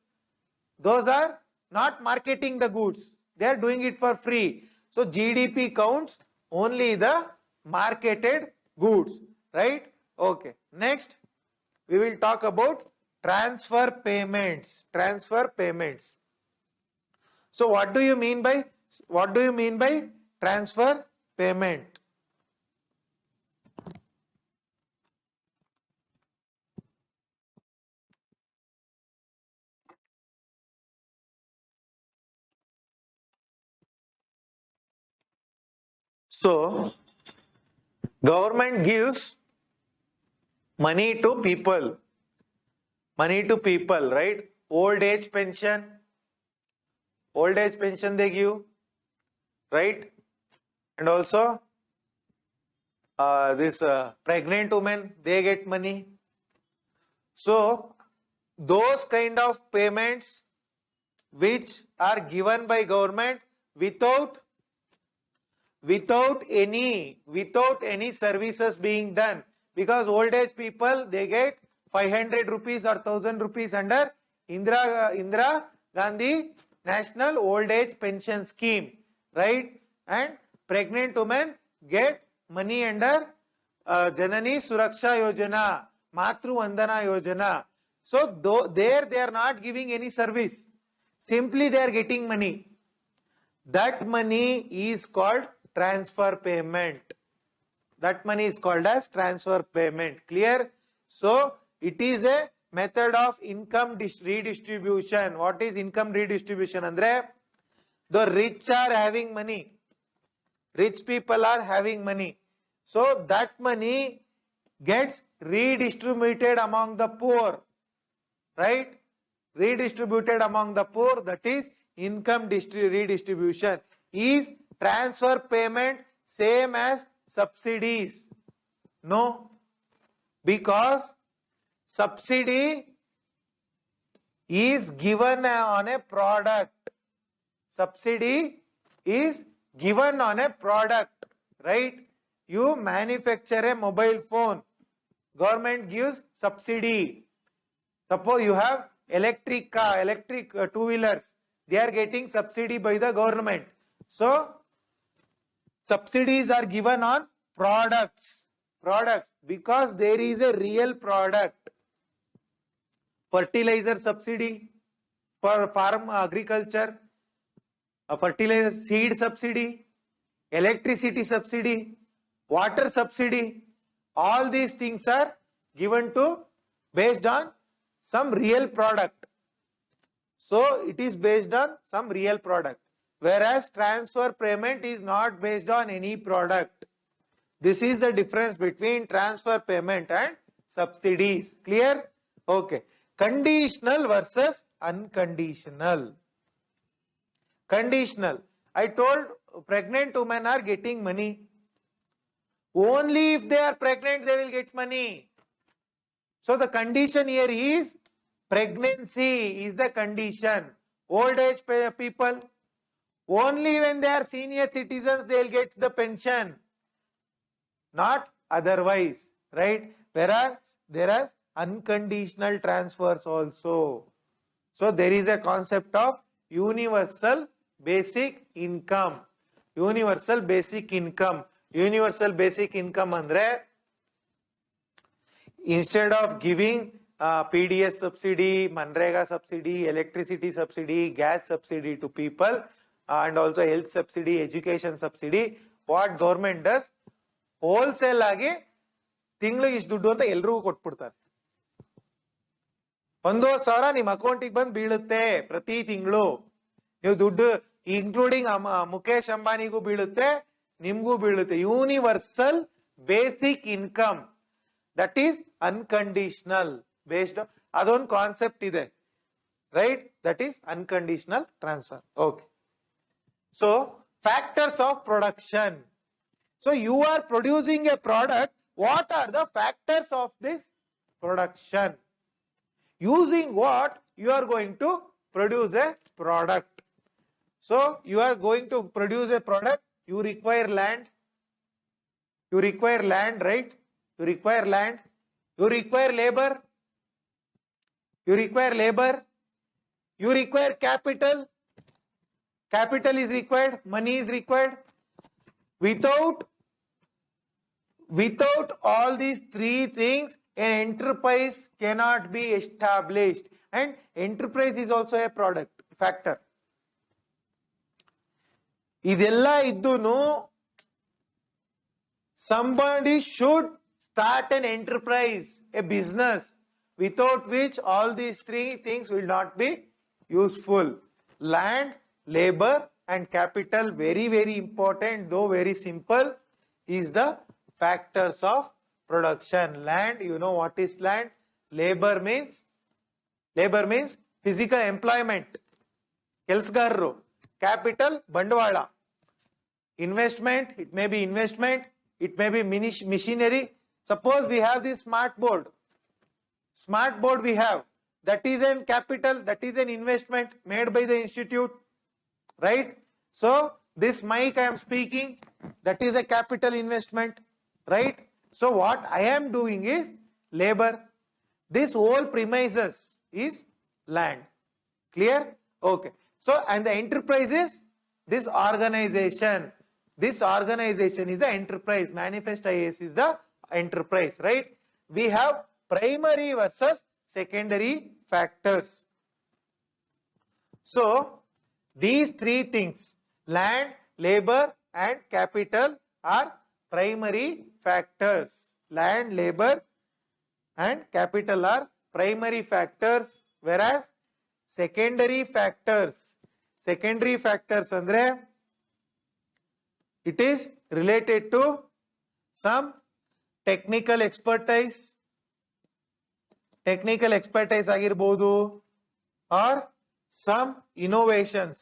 those are not marketing the goods. They are doing it for free. So GDP counts only the marketed goods, right? Okay. Next, we will talk about transfer payments. Transfer payments. So what do you mean by transfer payment? So government gives money to people. Money to people, right? Old age pension they give, right? And also this pregnant women, they get money. So those kind of payments which are given by government without any services being done, because old age people, they get 500 rupees or 1000 rupees under Indira Gandhi National Old Age Pension Scheme, right? And pregnant women get money under Janani Suraksha Yojana, Matru Vandana Yojana. So there they are not giving any service. Simply they are getting money. That money is called transfer payment. That money is called as transfer payment. Clear? So it is a method of income redistribution. What is income redistribution, Andre? The rich are having money. Rich people are having money. So that money gets redistributed among the poor. Right? Redistributed among the poor, that is income redistribution. Is transfer payment same as subsidies? No, because subsidy is given on a product. Subsidy is given on a product, right? You manufacture a mobile phone, government gives subsidy. Suppose you have electric car, electric two-wheelers, they are getting subsidy by the government. So subsidies are given on products because there is a real product. Fertilizer subsidy for farm agriculture, a fertilizer seed subsidy, electricity subsidy, water subsidy, all these things are given to based on some real product. So it is based on some real product. Whereas transfer payment is not based on any product. This is the difference between transfer payment and subsidies. Clear? Okay. Conditional versus unconditional. Conditional. I told pregnant women are getting money. Only if they are pregnant they will get money. So the condition here is pregnancy is the condition. Old age people, only when they are senior citizens they will get the pension, not otherwise, right? Whereas there are unconditional transfers also. So there is a concept of universal basic income. Universal basic income. Universal basic income andre, instead of giving PDS subsidy, Manrega subsidy, electricity subsidy, gas subsidy to people, and also health subsidy, education subsidy, what government does, wholesale agi ತಿಂಗಳಿಗೆ ಇಷ್ಟು ದುಡ್ಡು ಅಂತ ಎಲ್ರಿಗೂ ಕೊಟ್ಬಿಡ್ತಾರೆ. 1,000 ನಿಮ್ಮ ಅಕೌಂಟಿಗೆ ಬಂದು ಬೀಳುತ್ತೆ ಪ್ರತಿ ತಿಂಗಳು. ನೀವು ದುಡ್ಡು ಇನ್ಕ್ಲೂಡಿಂಗ್ ಮುಖೇಶ್ ಅಂಬಾನಿಗೂ ಬೀಳುತ್ತೆ, ನಿಮ್ಗೂ ಬೀಳುತ್ತೆ. Universal basic income, that is unconditional based, ಅದೊಂದು ಕಾನ್ಸೆಪ್ಟ್ ಇದೆ, right? That is unconditional transfer. Okay. So factors of production. So you are producing a product. What are the factors of this production? Using what you are going to produce a product? So you are going to produce a product. You require land. You require land, right? You require land. You require labor. You require labor. You require capital. Capital is required. Money is required. Without all these three things, an enterprise cannot be established. And enterprise is also a product factor. Idella iddunu, somebody should start an enterprise, a business, without which all these three things will not be useful. Land, labor and capital, very, very important, though very simple, is the factors of production. Land, you know what is land? Labor means physical employment, ಕೆಲಸಗಾರರು. Capital, ಬಂಡವಾಳ. Investment, it may be investment, it may be machinery. Suppose we have this smart board we have, that is an capital, that is an investment made by the institute, right? So this mic I am speaking, that is a capital investment, right? So what I am doing is labor. This whole premises is land. Clear? Okay. So and the enterprise is this organization. This organization is the enterprise. Manifest IAS is the enterprise, right? We have primary versus secondary factors. So these three things, land, labor and capital, are primary factors. Land, labor and capital are primary factors, whereas secondary factors andre, it is related to some technical expertise ಆಗಿರಬಹುದು, or some innovations,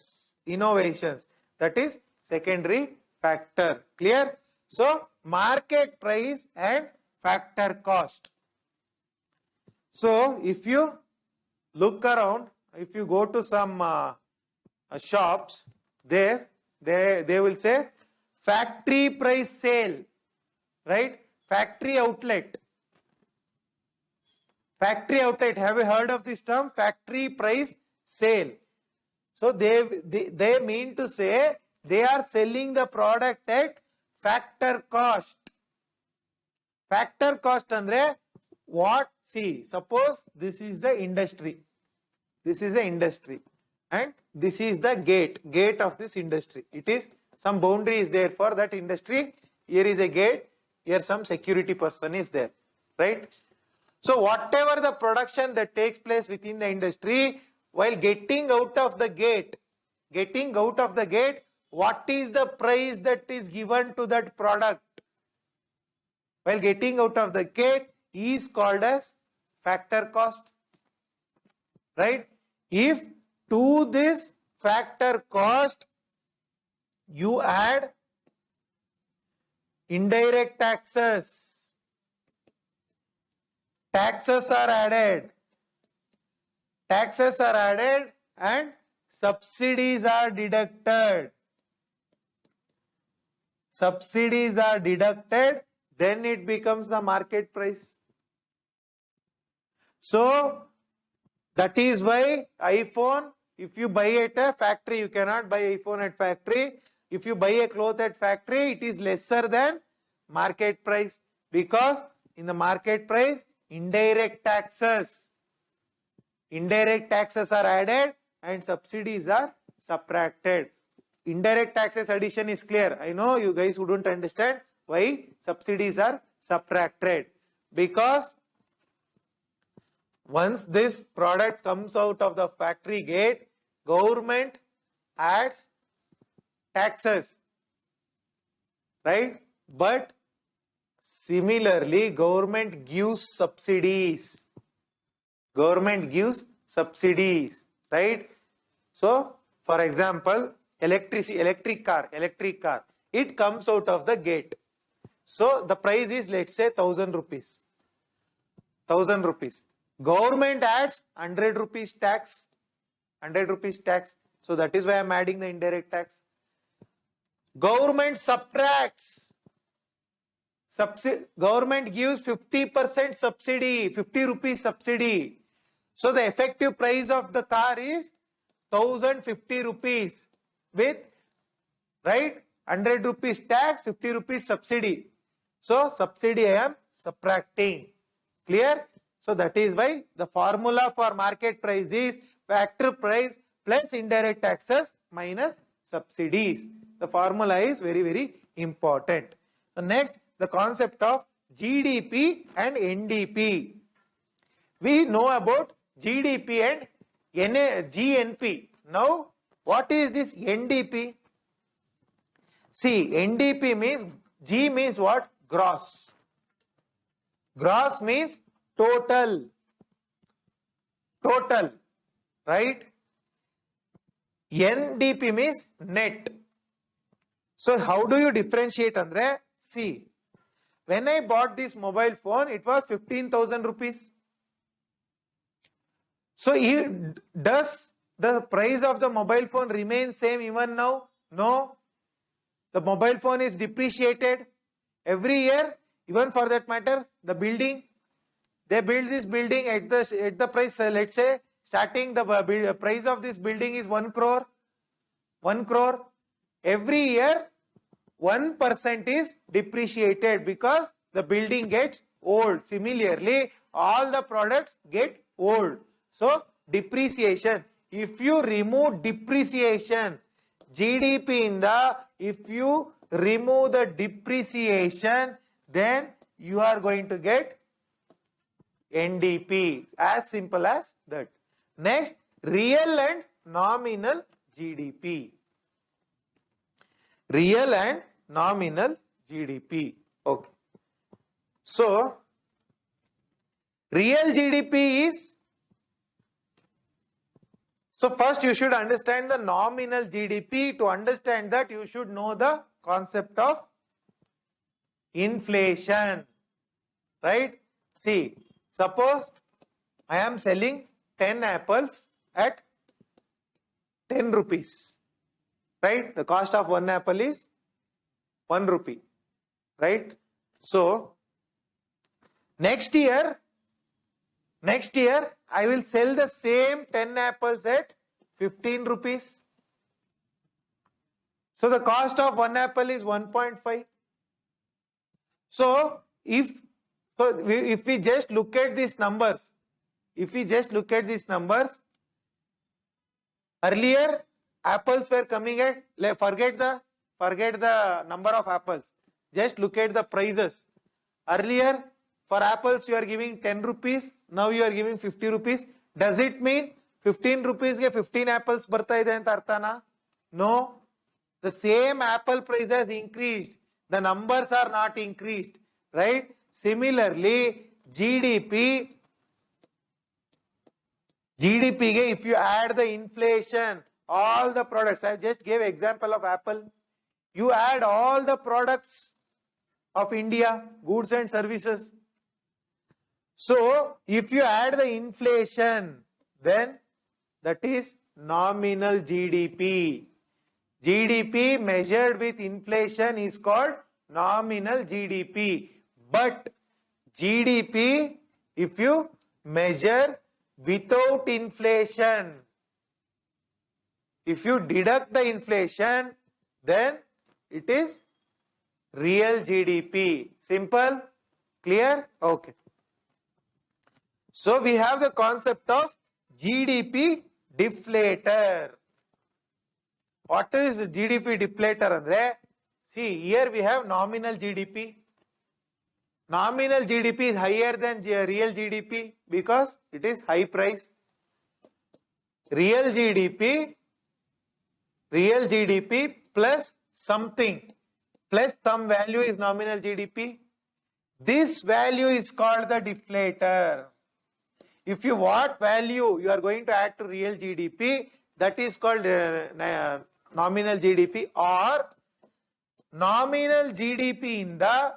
that is secondary factor. Clear? So market price and factor cost. So if you look around, if you go to some shops, there they will say factory price sale, right? Factory outlet. Have you heard of this term? Factory price sale. So they mean to say they are selling the product at factor cost. Factor cost andre what? See, suppose this is the industry. And this is the gate of this industry. It is some boundary is there for that industry. Here is a gate. Here some security person is there, right? So whatever the production that takes place within the industry, while getting out of the gate, what is the price that is given to that product? While getting out of the gate is called as factor cost, right? If to this factor cost you add indirect taxes, taxes are added. Taxes are added and subsidies are deducted. Subsidies are deducted, then it becomes the market price. So that is why iPhone, if you buy at a factory, you cannot buy iPhone at factory. If you buy a cloth at factory, it is lesser than market price, because in the market price, indirect taxes are added and subsidies are subtracted. Indirect taxes addition is clear. I know you guys wouldn't understand why subsidies are subtracted, because once this product comes out of the factory gate, government adds taxes, right? But similarly, government gives subsidies. Government gives subsidies, right? So, for example, electric car, it comes out of the gate. So, the price is, let's say, 1000 rupees. 1000 rupees. Government adds 100 rupees tax. 100 rupees tax. So, that is why I am adding the indirect tax. Government subtracts. Government gives 50% subsidy, 50 rupees subsidy. So, the effective price of the car is 1050 rupees with, right, 100 rupees tax, 50 rupees subsidy. So, subsidy I am subtracting. Clear? So, that is why the formula for market price is factor price plus indirect taxes minus subsidies. The formula is very, very important. So, next, the concept of GDP and NDP. We know about GDP and GNP. Now, what is this NDP? See, NDP means, G means what? Gross. Gross means total. Total, right? NDP means net. So, how do you differentiate, Andre? See, when I bought this mobile phone, it was 15,000 rupees. So, does the price of the mobile phone remain same even now? No. The mobile phone is depreciated every year. Even for that matter, the building, they build this building at the price, let's say, starting the price of this building is 1 crore. 1 crore. Every year, 1% is depreciated because the building gets old. Similarly, all the products get old. So, depreciation. If you remove depreciation, GDP if you remove the depreciation, then you are going to get NDP. As simple as that. Next, real and nominal GDP. Real and nominal GDP. Okay. So, real GDP is, so first you should understand the nominal GDP. To understand that, you should know the concept of inflation, right? See, suppose I am selling 10 apples at 10 rupees, right? The cost of one apple is 1 rupee, right? So, next year, I will sell the same 10 apples at 15 rupees. So, the cost of one apple is 1.5. So, if we just look at these numbers, earlier apples were coming at, forget the number of apples, just look at the prices. Earlier, for apples you are giving 10 rupees, now you are giving 50 rupees. Does it mean 15 rupees ge 15 apples barta ide anta arthana? No. The same apple price has increased. The numbers are not increased, right? Similarly, GDP ge, if you add the inflation, all the products, I just gave example of apple. You add all the products of India, goods and services. So if you add the inflation, then that is nominal GDP. GDP measured with inflation is called nominal GDP. But GDP, if you measure without inflation, if you deduct the inflation, then it is real GDP. Simple? Clear? Okay. So we have the concept of GDP deflator. What is GDP deflator? Andre? See, here we have nominal GDP. Nominal GDP is higher than real GDP because it is high price. Real GDP plus something, plus some value is nominal GDP. This value is called the deflator. If you what value you are going to add to real GDP, that is called nominal GDP, or nominal GDP in the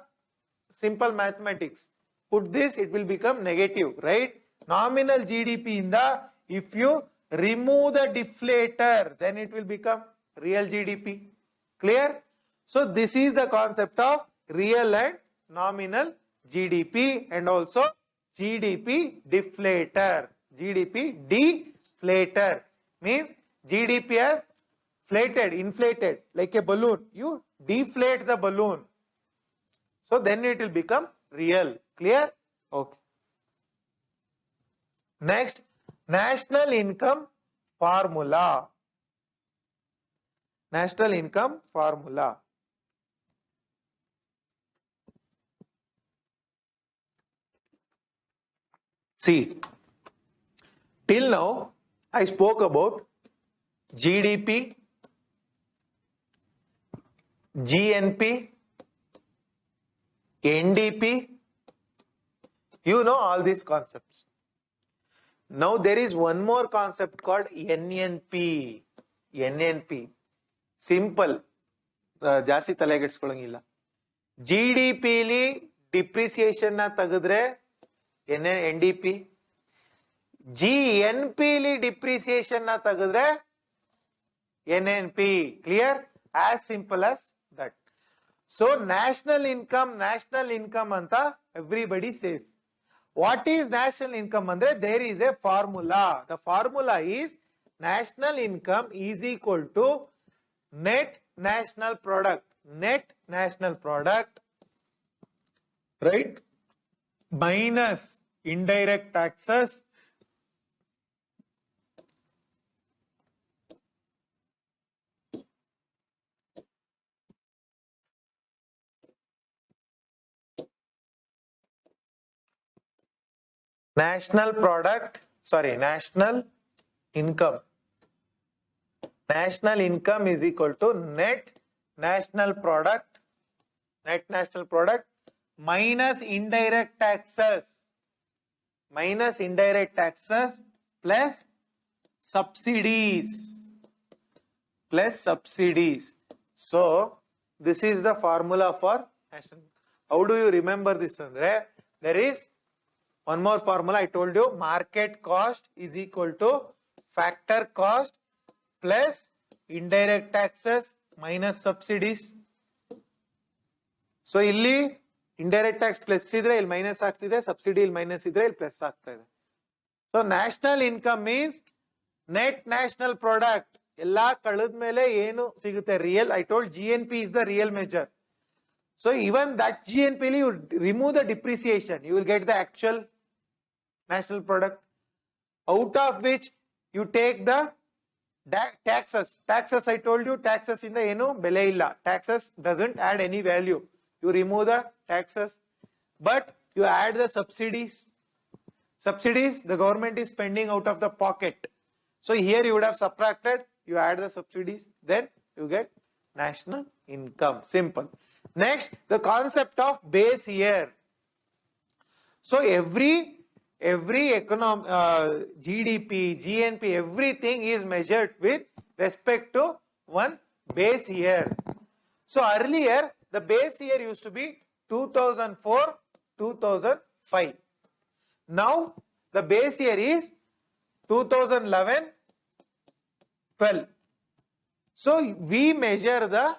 simple mathematics. Put this, it will become negative, right? Nominal GDP in the, if you remove the deflator, then it will become real GDP. Clear? So this is the concept of real and nominal GDP, and also GDP deflator. GDP deflator means GDP has flated, inflated like a balloon. You deflate the balloon. So then it will become real. Clear? Okay. Next, national income formula. National income formula. See, till now I spoke about GDP, GNP, NDP. You know all these concepts. Now there is one more concept called NNP. NNP. Simple. ಜಾಸ್ತಿ ತಲೆಗೆಡ್ಸ್ಕೊಳ್ಳಂಗಿಲ್ಲ. GDP ಲಿ depreciation ನ ತೆಗೆದ್ರೆ NDP. GNP ಲಿ depreciation ನ ತೆಗೆದ್ರೆ NNP. Clear? As simple as that. So national income anta everybody says. What is national income andre? There is a formula. The formula is national income is equal to net national product. Net national product, right, minus indirect taxes national income. National income is equal to net national product minus indirect taxes plus subsidies. So this is the formula for national. How do you remember this, Andre? There is one more formula I told you. Market cost is equal to factor cost plus indirect taxes minus subsidies. So illi indirect tax plus idre illi minus ಆಗ್ತಿದೆ, subsidy illi minus idre illi plus ಆಗ್ತಾ ಇದೆ. So national income means net national product. ಎಲ್ಲ ಕಳೆದ ಮೇಲೆ ಏನು ಸಿಗುತ್ತೆ real. I told GNP is the real measure. So even that GNP you remove the depreciation, you will get the actual national product, out of which you take the taxes. I told you taxes in the eno bele illa. Taxes doesn't add any value. You remove the taxes, but you add the subsidies. The government is spending out of the pocket. So here you would have subtracted, you add the subsidies, then you get national income. Simple. Next, the concept of base year. So every GDP, GNP, everything is measured with respect to one base year. So earlier the base year used to be 2004-2005. Now the base year is 2011-12. So we measure the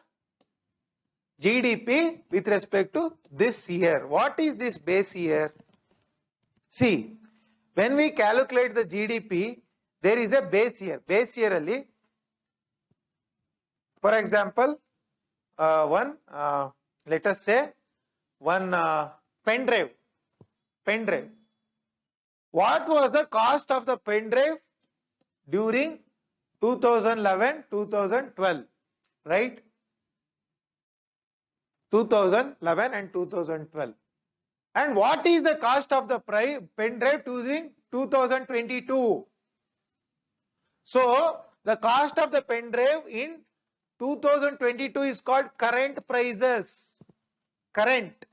GDP with respect to this year. What is this base year? See, when we calculate the GDP, there is a base year. Base year alli, for example, let us say one pen drive. What was the cost of the pen drive during 2011-2012, right? 2011 and 2012. And what is the cost of the pen drive during 2022? So the cost of the pen drive in 2022 is called current prices. Current.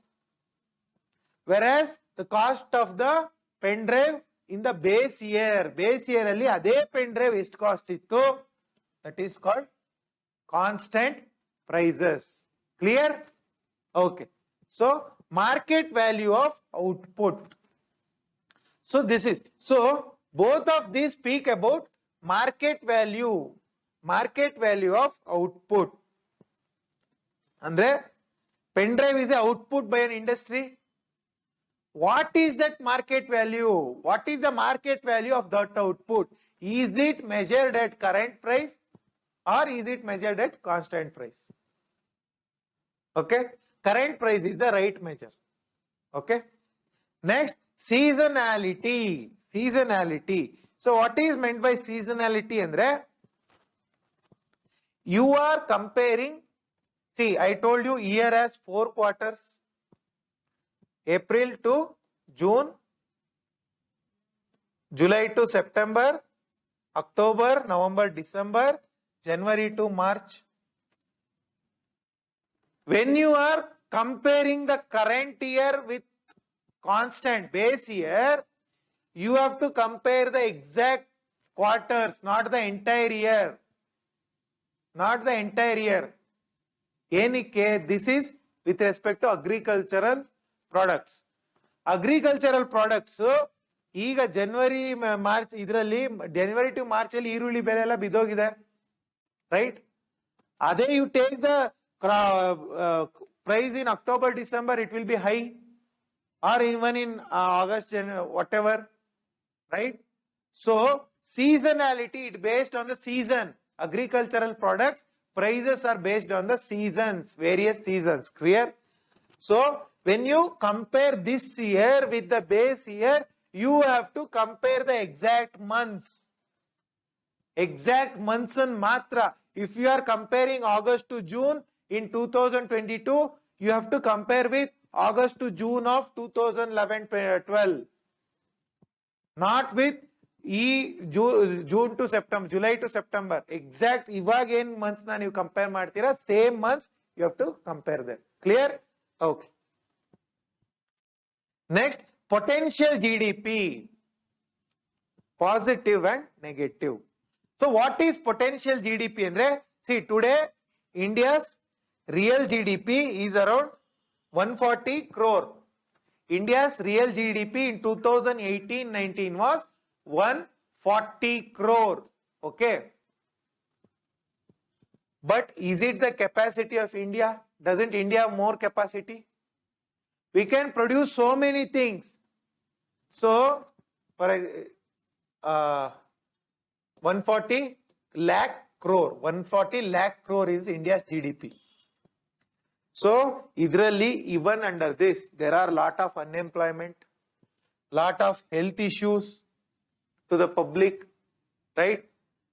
Whereas the cost of the pen drive in the base year alli ade pen drive est cost ittu, that is called constant prices. Clear? Okay. So market value of output. So this is, so both of these speak about market value of output. Andre pen drive is a output by an industry. What is that market value? What is the market value of that output? Is it measured at current price or is it measured at constant price? Okay. Current price is the right measure. Okay. Next, seasonality. So what is meant by seasonality, Andre? You are comparing, see, I told you year has 4 quarters. April to June, July to September, October, November, December, January to March. When you are comparing the current year with constant base year, you have to compare the exact quarters, not the entire year. This is with respect to agricultural products. So ಈಗ January March ಇದರಲ್ಲಿ January to March ಅಲ್ಲಿ ಈರುಳ್ಳಿ ಬೆಲೆ ಎಲ್ಲ ಬಿದ್ದೋಗಿದೆ, right? ಅದೇ you take the price in October, December, it will be high, or even in August, whatever, right? So seasonality, it based on the season. Agricultural products prices are based on the seasons, various seasons. Clear? So when you compare this year with the base year, you have to compare the exact months and matra. If you are comparing August to June in 2022, you have to compare with August to June of 2011-12, not with June to September, July to September. Exact ಇವಾಗ ಏನು months na ನೀವು compare ಮಾಡ್ತೀರಾ, same months you have to compare them. Clear? Okay. Next, potential GDP, positive and negative. So what is potential GDP andre? See, today India's real GDP is around 140 crore. India's real GDP in 2018-19 was 140 crore. Okay. But is it the capacity of India? Doesn't India have more capacity? We can produce so many things. So, for 140 lakh crore is India's GDP. So, idralli, even under this, there are lot of unemployment, lot of health issues to the public, right?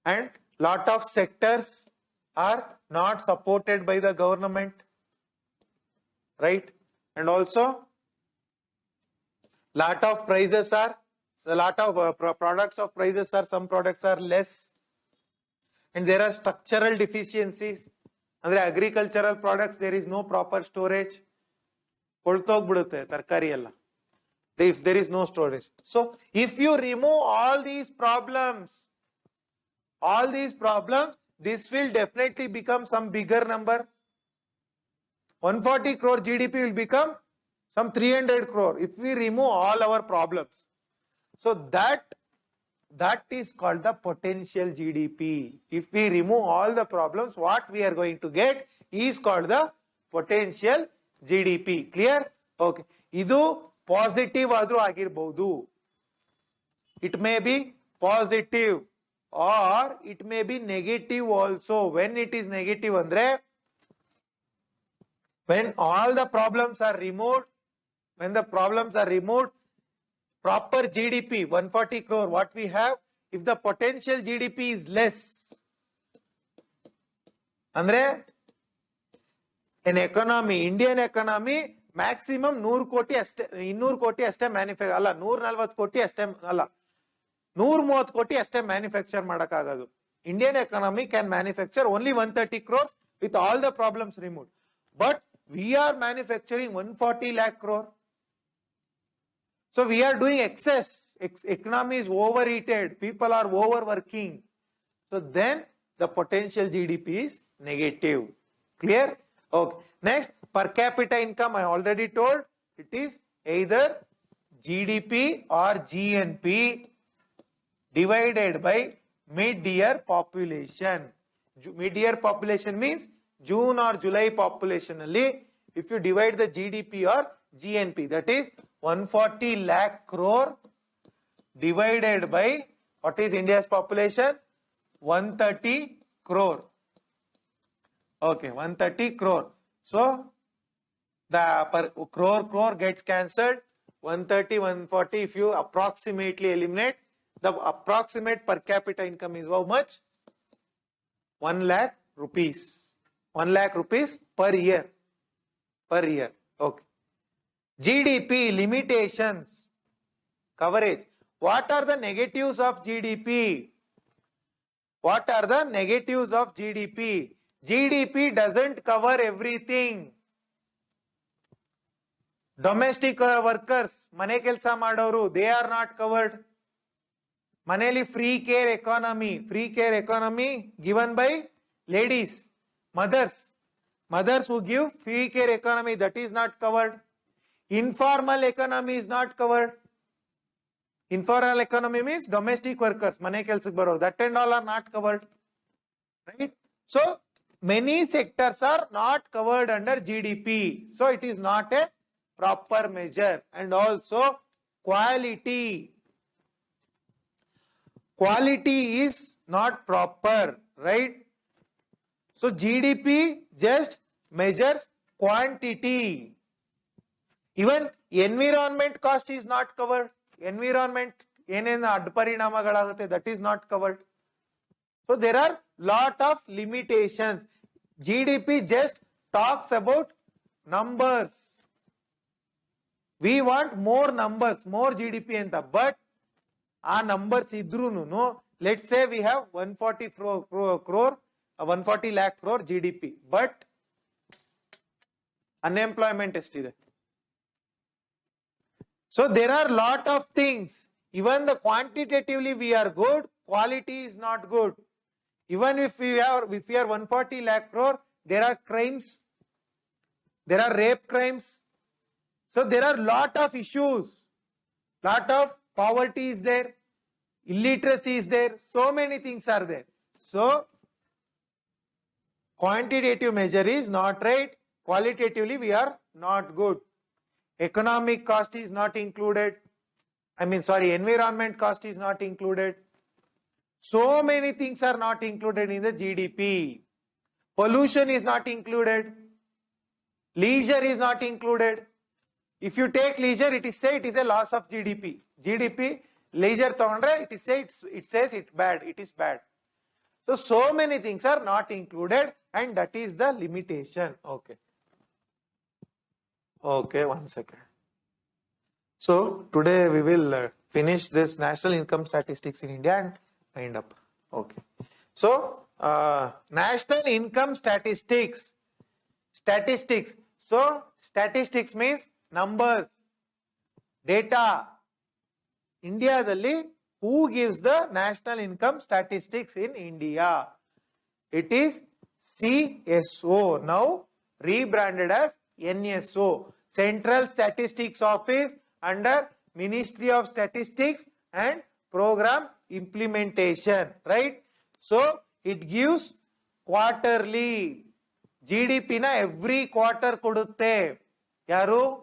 And lot of sectors are not supported by the government, right? And also lot of prices are, so lot of products of prices are, some products are less, and there are structural deficiencies. Andre agricultural products, there is no proper storage, ಕೊಳ್ತೋಗ್ಬಿಡುತ್ತೆ ತರಕಾರಿ ಎಲ್ಲ if there is no storage. So if you remove all these problems, this will definitely become some bigger number. 140 crore GDP will become some 300 crore if we remove all our problems. So that is called the potential GDP. If we remove all the problems, what we are going to get is called the potential GDP. Clear? Okay. Idu positive adru agirbodu. It may be positive or it may be negative also. When it is negative andre, when all the problems are removed, proper GDP 140 crore, what we have, if the potential GDP is less, andre an economy, Indian economy maximum 100 ಕೋಟಿ ಅಷ್ಟೇ, 200 ಕೋಟಿ ಅಷ್ಟೇ manufacture ಅಲ್ಲ, 140 ಕೋಟಿ ಅಷ್ಟೇ ಅಲ್ಲ, 130 ಕೋಟಿ ಅಷ್ಟೇ manufacture ಮಾಡಕ್ಕಾಗೋದು. Indian economy can manufacture only 130 crores with all the problems removed. But we are manufacturing 140 lakh crore. So we are doing excess. Economy is overheated. People are overworking. So then the potential GDP is negative. Clear? Okay. Next, per capita income, I already told, it is either GDP or GNP divided by mid-year population. Mid-year population means June or July population alli, if you divide the GDP or GNP, that is 140 lakh crore divided by what is India's population? 130 crore. Okay, 130 crore. So the per crore gets cancelled. 130, 140, if you approximately eliminate, the approximate per capita income is how much? 1 lakh rupees. 1 lakh rupees per year. Per year. Okay. GDP limitations. Coverage. What are the negatives of GDP? What are the negatives of GDP? GDP doesn't cover everything. Domestic workers, mane kelsa madoru, they are not covered. Maneli free care economy given by ladies, mothers who give free care economy, that is not covered. Informal economy is not covered. Informal economy means domestic workers, mane kelsak baro, that and all are not covered. Right? So many sectors are not covered under GDP. So it is not a proper measure. And also quality. Quality is not proper, right? So GDP just measures quantity. Even environment cost is not covered. Environment, that is not covered. So there are lot of limitations. GDP just talks about numbers. We want more numbers, more GDP anta, but our numbers idrunu, no. Let's say we have 140 crore, 140 lakh crore GDP, but unemployment estide. So there are lot of things. Even the quantitatively we are good, quality is not good. Even if we are 140 lakh crore, there are crimes, there are rape crimes. So there are lot of issues, lot of poverty is there, illiteracy is there, so many things are there. So quantitative measure is not right, qualitatively we are not good. Economic cost is not included. Environment cost is not included. So many things are not included in the GDP. Pollution is not included. Leisure is not included. If you take leisure, it is say it is a loss of GDP. GDP, leisure tagondre, it says it's bad, it is bad. So many things are not included, and that is the limitation. Okay, 1 second. So today we will finish this national income statistics in India and wind up. Okay. So national income statistics. So statistics means numbers, data. India dalli who gives the national income statistics in India? It is CSO, now rebranded as NSO, Central Statistics Office under Ministry of Statistics and program implementation, right? So it gives quarterly. GDP na every quarter kodutte. Yaru?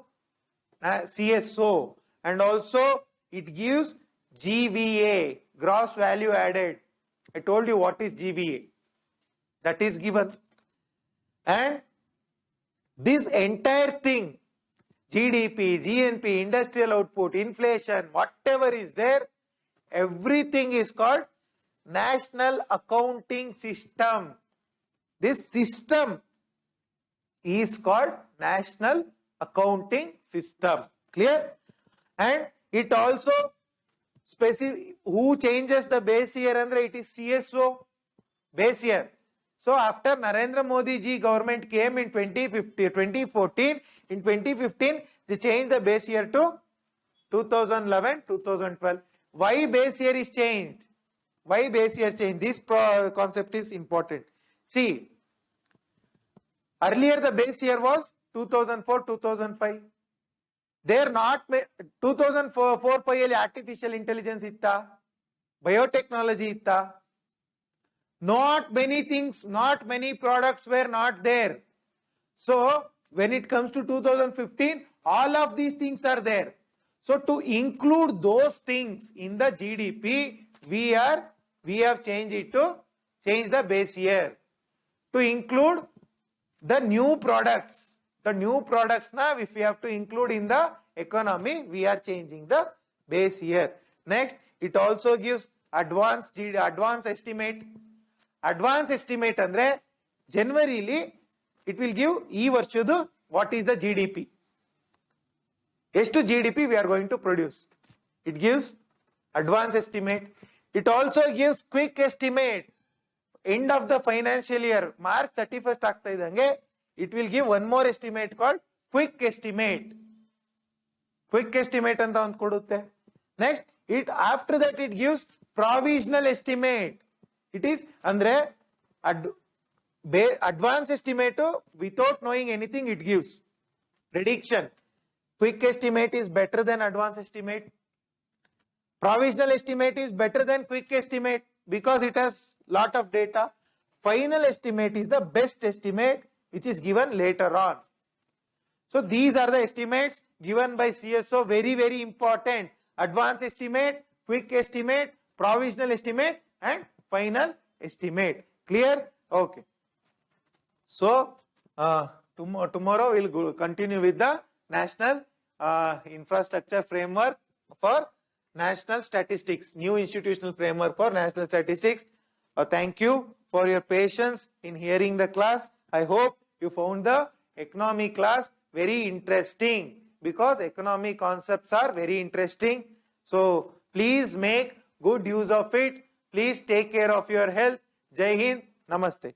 CSO. And also it gives GVA, gross value added. I told you what is GVA. That is given. And this entire thing, GDP, GNP, industrial output, inflation, whatever is there, everything is called National Accounting System. This system is called National Accounting System. Clear? And it also specific who changes the base year andre it is CSO base year. So after Narendra Modi ji government came in 2014, in 2015 they changed the base year to 2011, 2012. Why base year is changed? Why base year changed? This concept is important. See, earlier the base year was 2004, 2005. There not 2004, 5 artificial intelligence itta, biotechnology itta. Not many things, not many products were not there. So when it comes to 2015, all of these things are there. So to include those things in the GDP, we have changed it to change the base year. To include the new products. The new products now, if we have to include in the economy, we are changing the base year. Next, it also gives advanced estimate. Advance estimate andre January it will give ee varshadu what is the GDP. ಎಷ್ಟು GDP we are going to produce. It gives advance estimate. It also gives quick estimate. End of the financial year, March 31st ಆಗ್ತಾ ಇದ್ದಂಗೆ it will give one more estimate called quick estimate. Quick estimate ಅಂತ ಒಂದು ಕೊಡುತ್ತೆ. Next, after that it gives provisional estimate. It is andre advance estimate without knowing anything it gives prediction. Quick estimate is better than advance estimate. Provisional estimate is better than quick estimate because it has lot of data. Final estimate is the best estimate which is given later on. So these are the estimates given by CSO, very, very important. Advance estimate, quick estimate, provisional estimate and final estimate. Clear? Okay. So tomorrow we'll continue with the National Infrastructure Framework for National Statistics, new institutional framework for national statistics. Thank you for your patience in hearing the class. I hope you found the economy class very interesting because economic concepts are very interesting. So please make good use of it. Please take care of your health. Jai Hind. Namaste.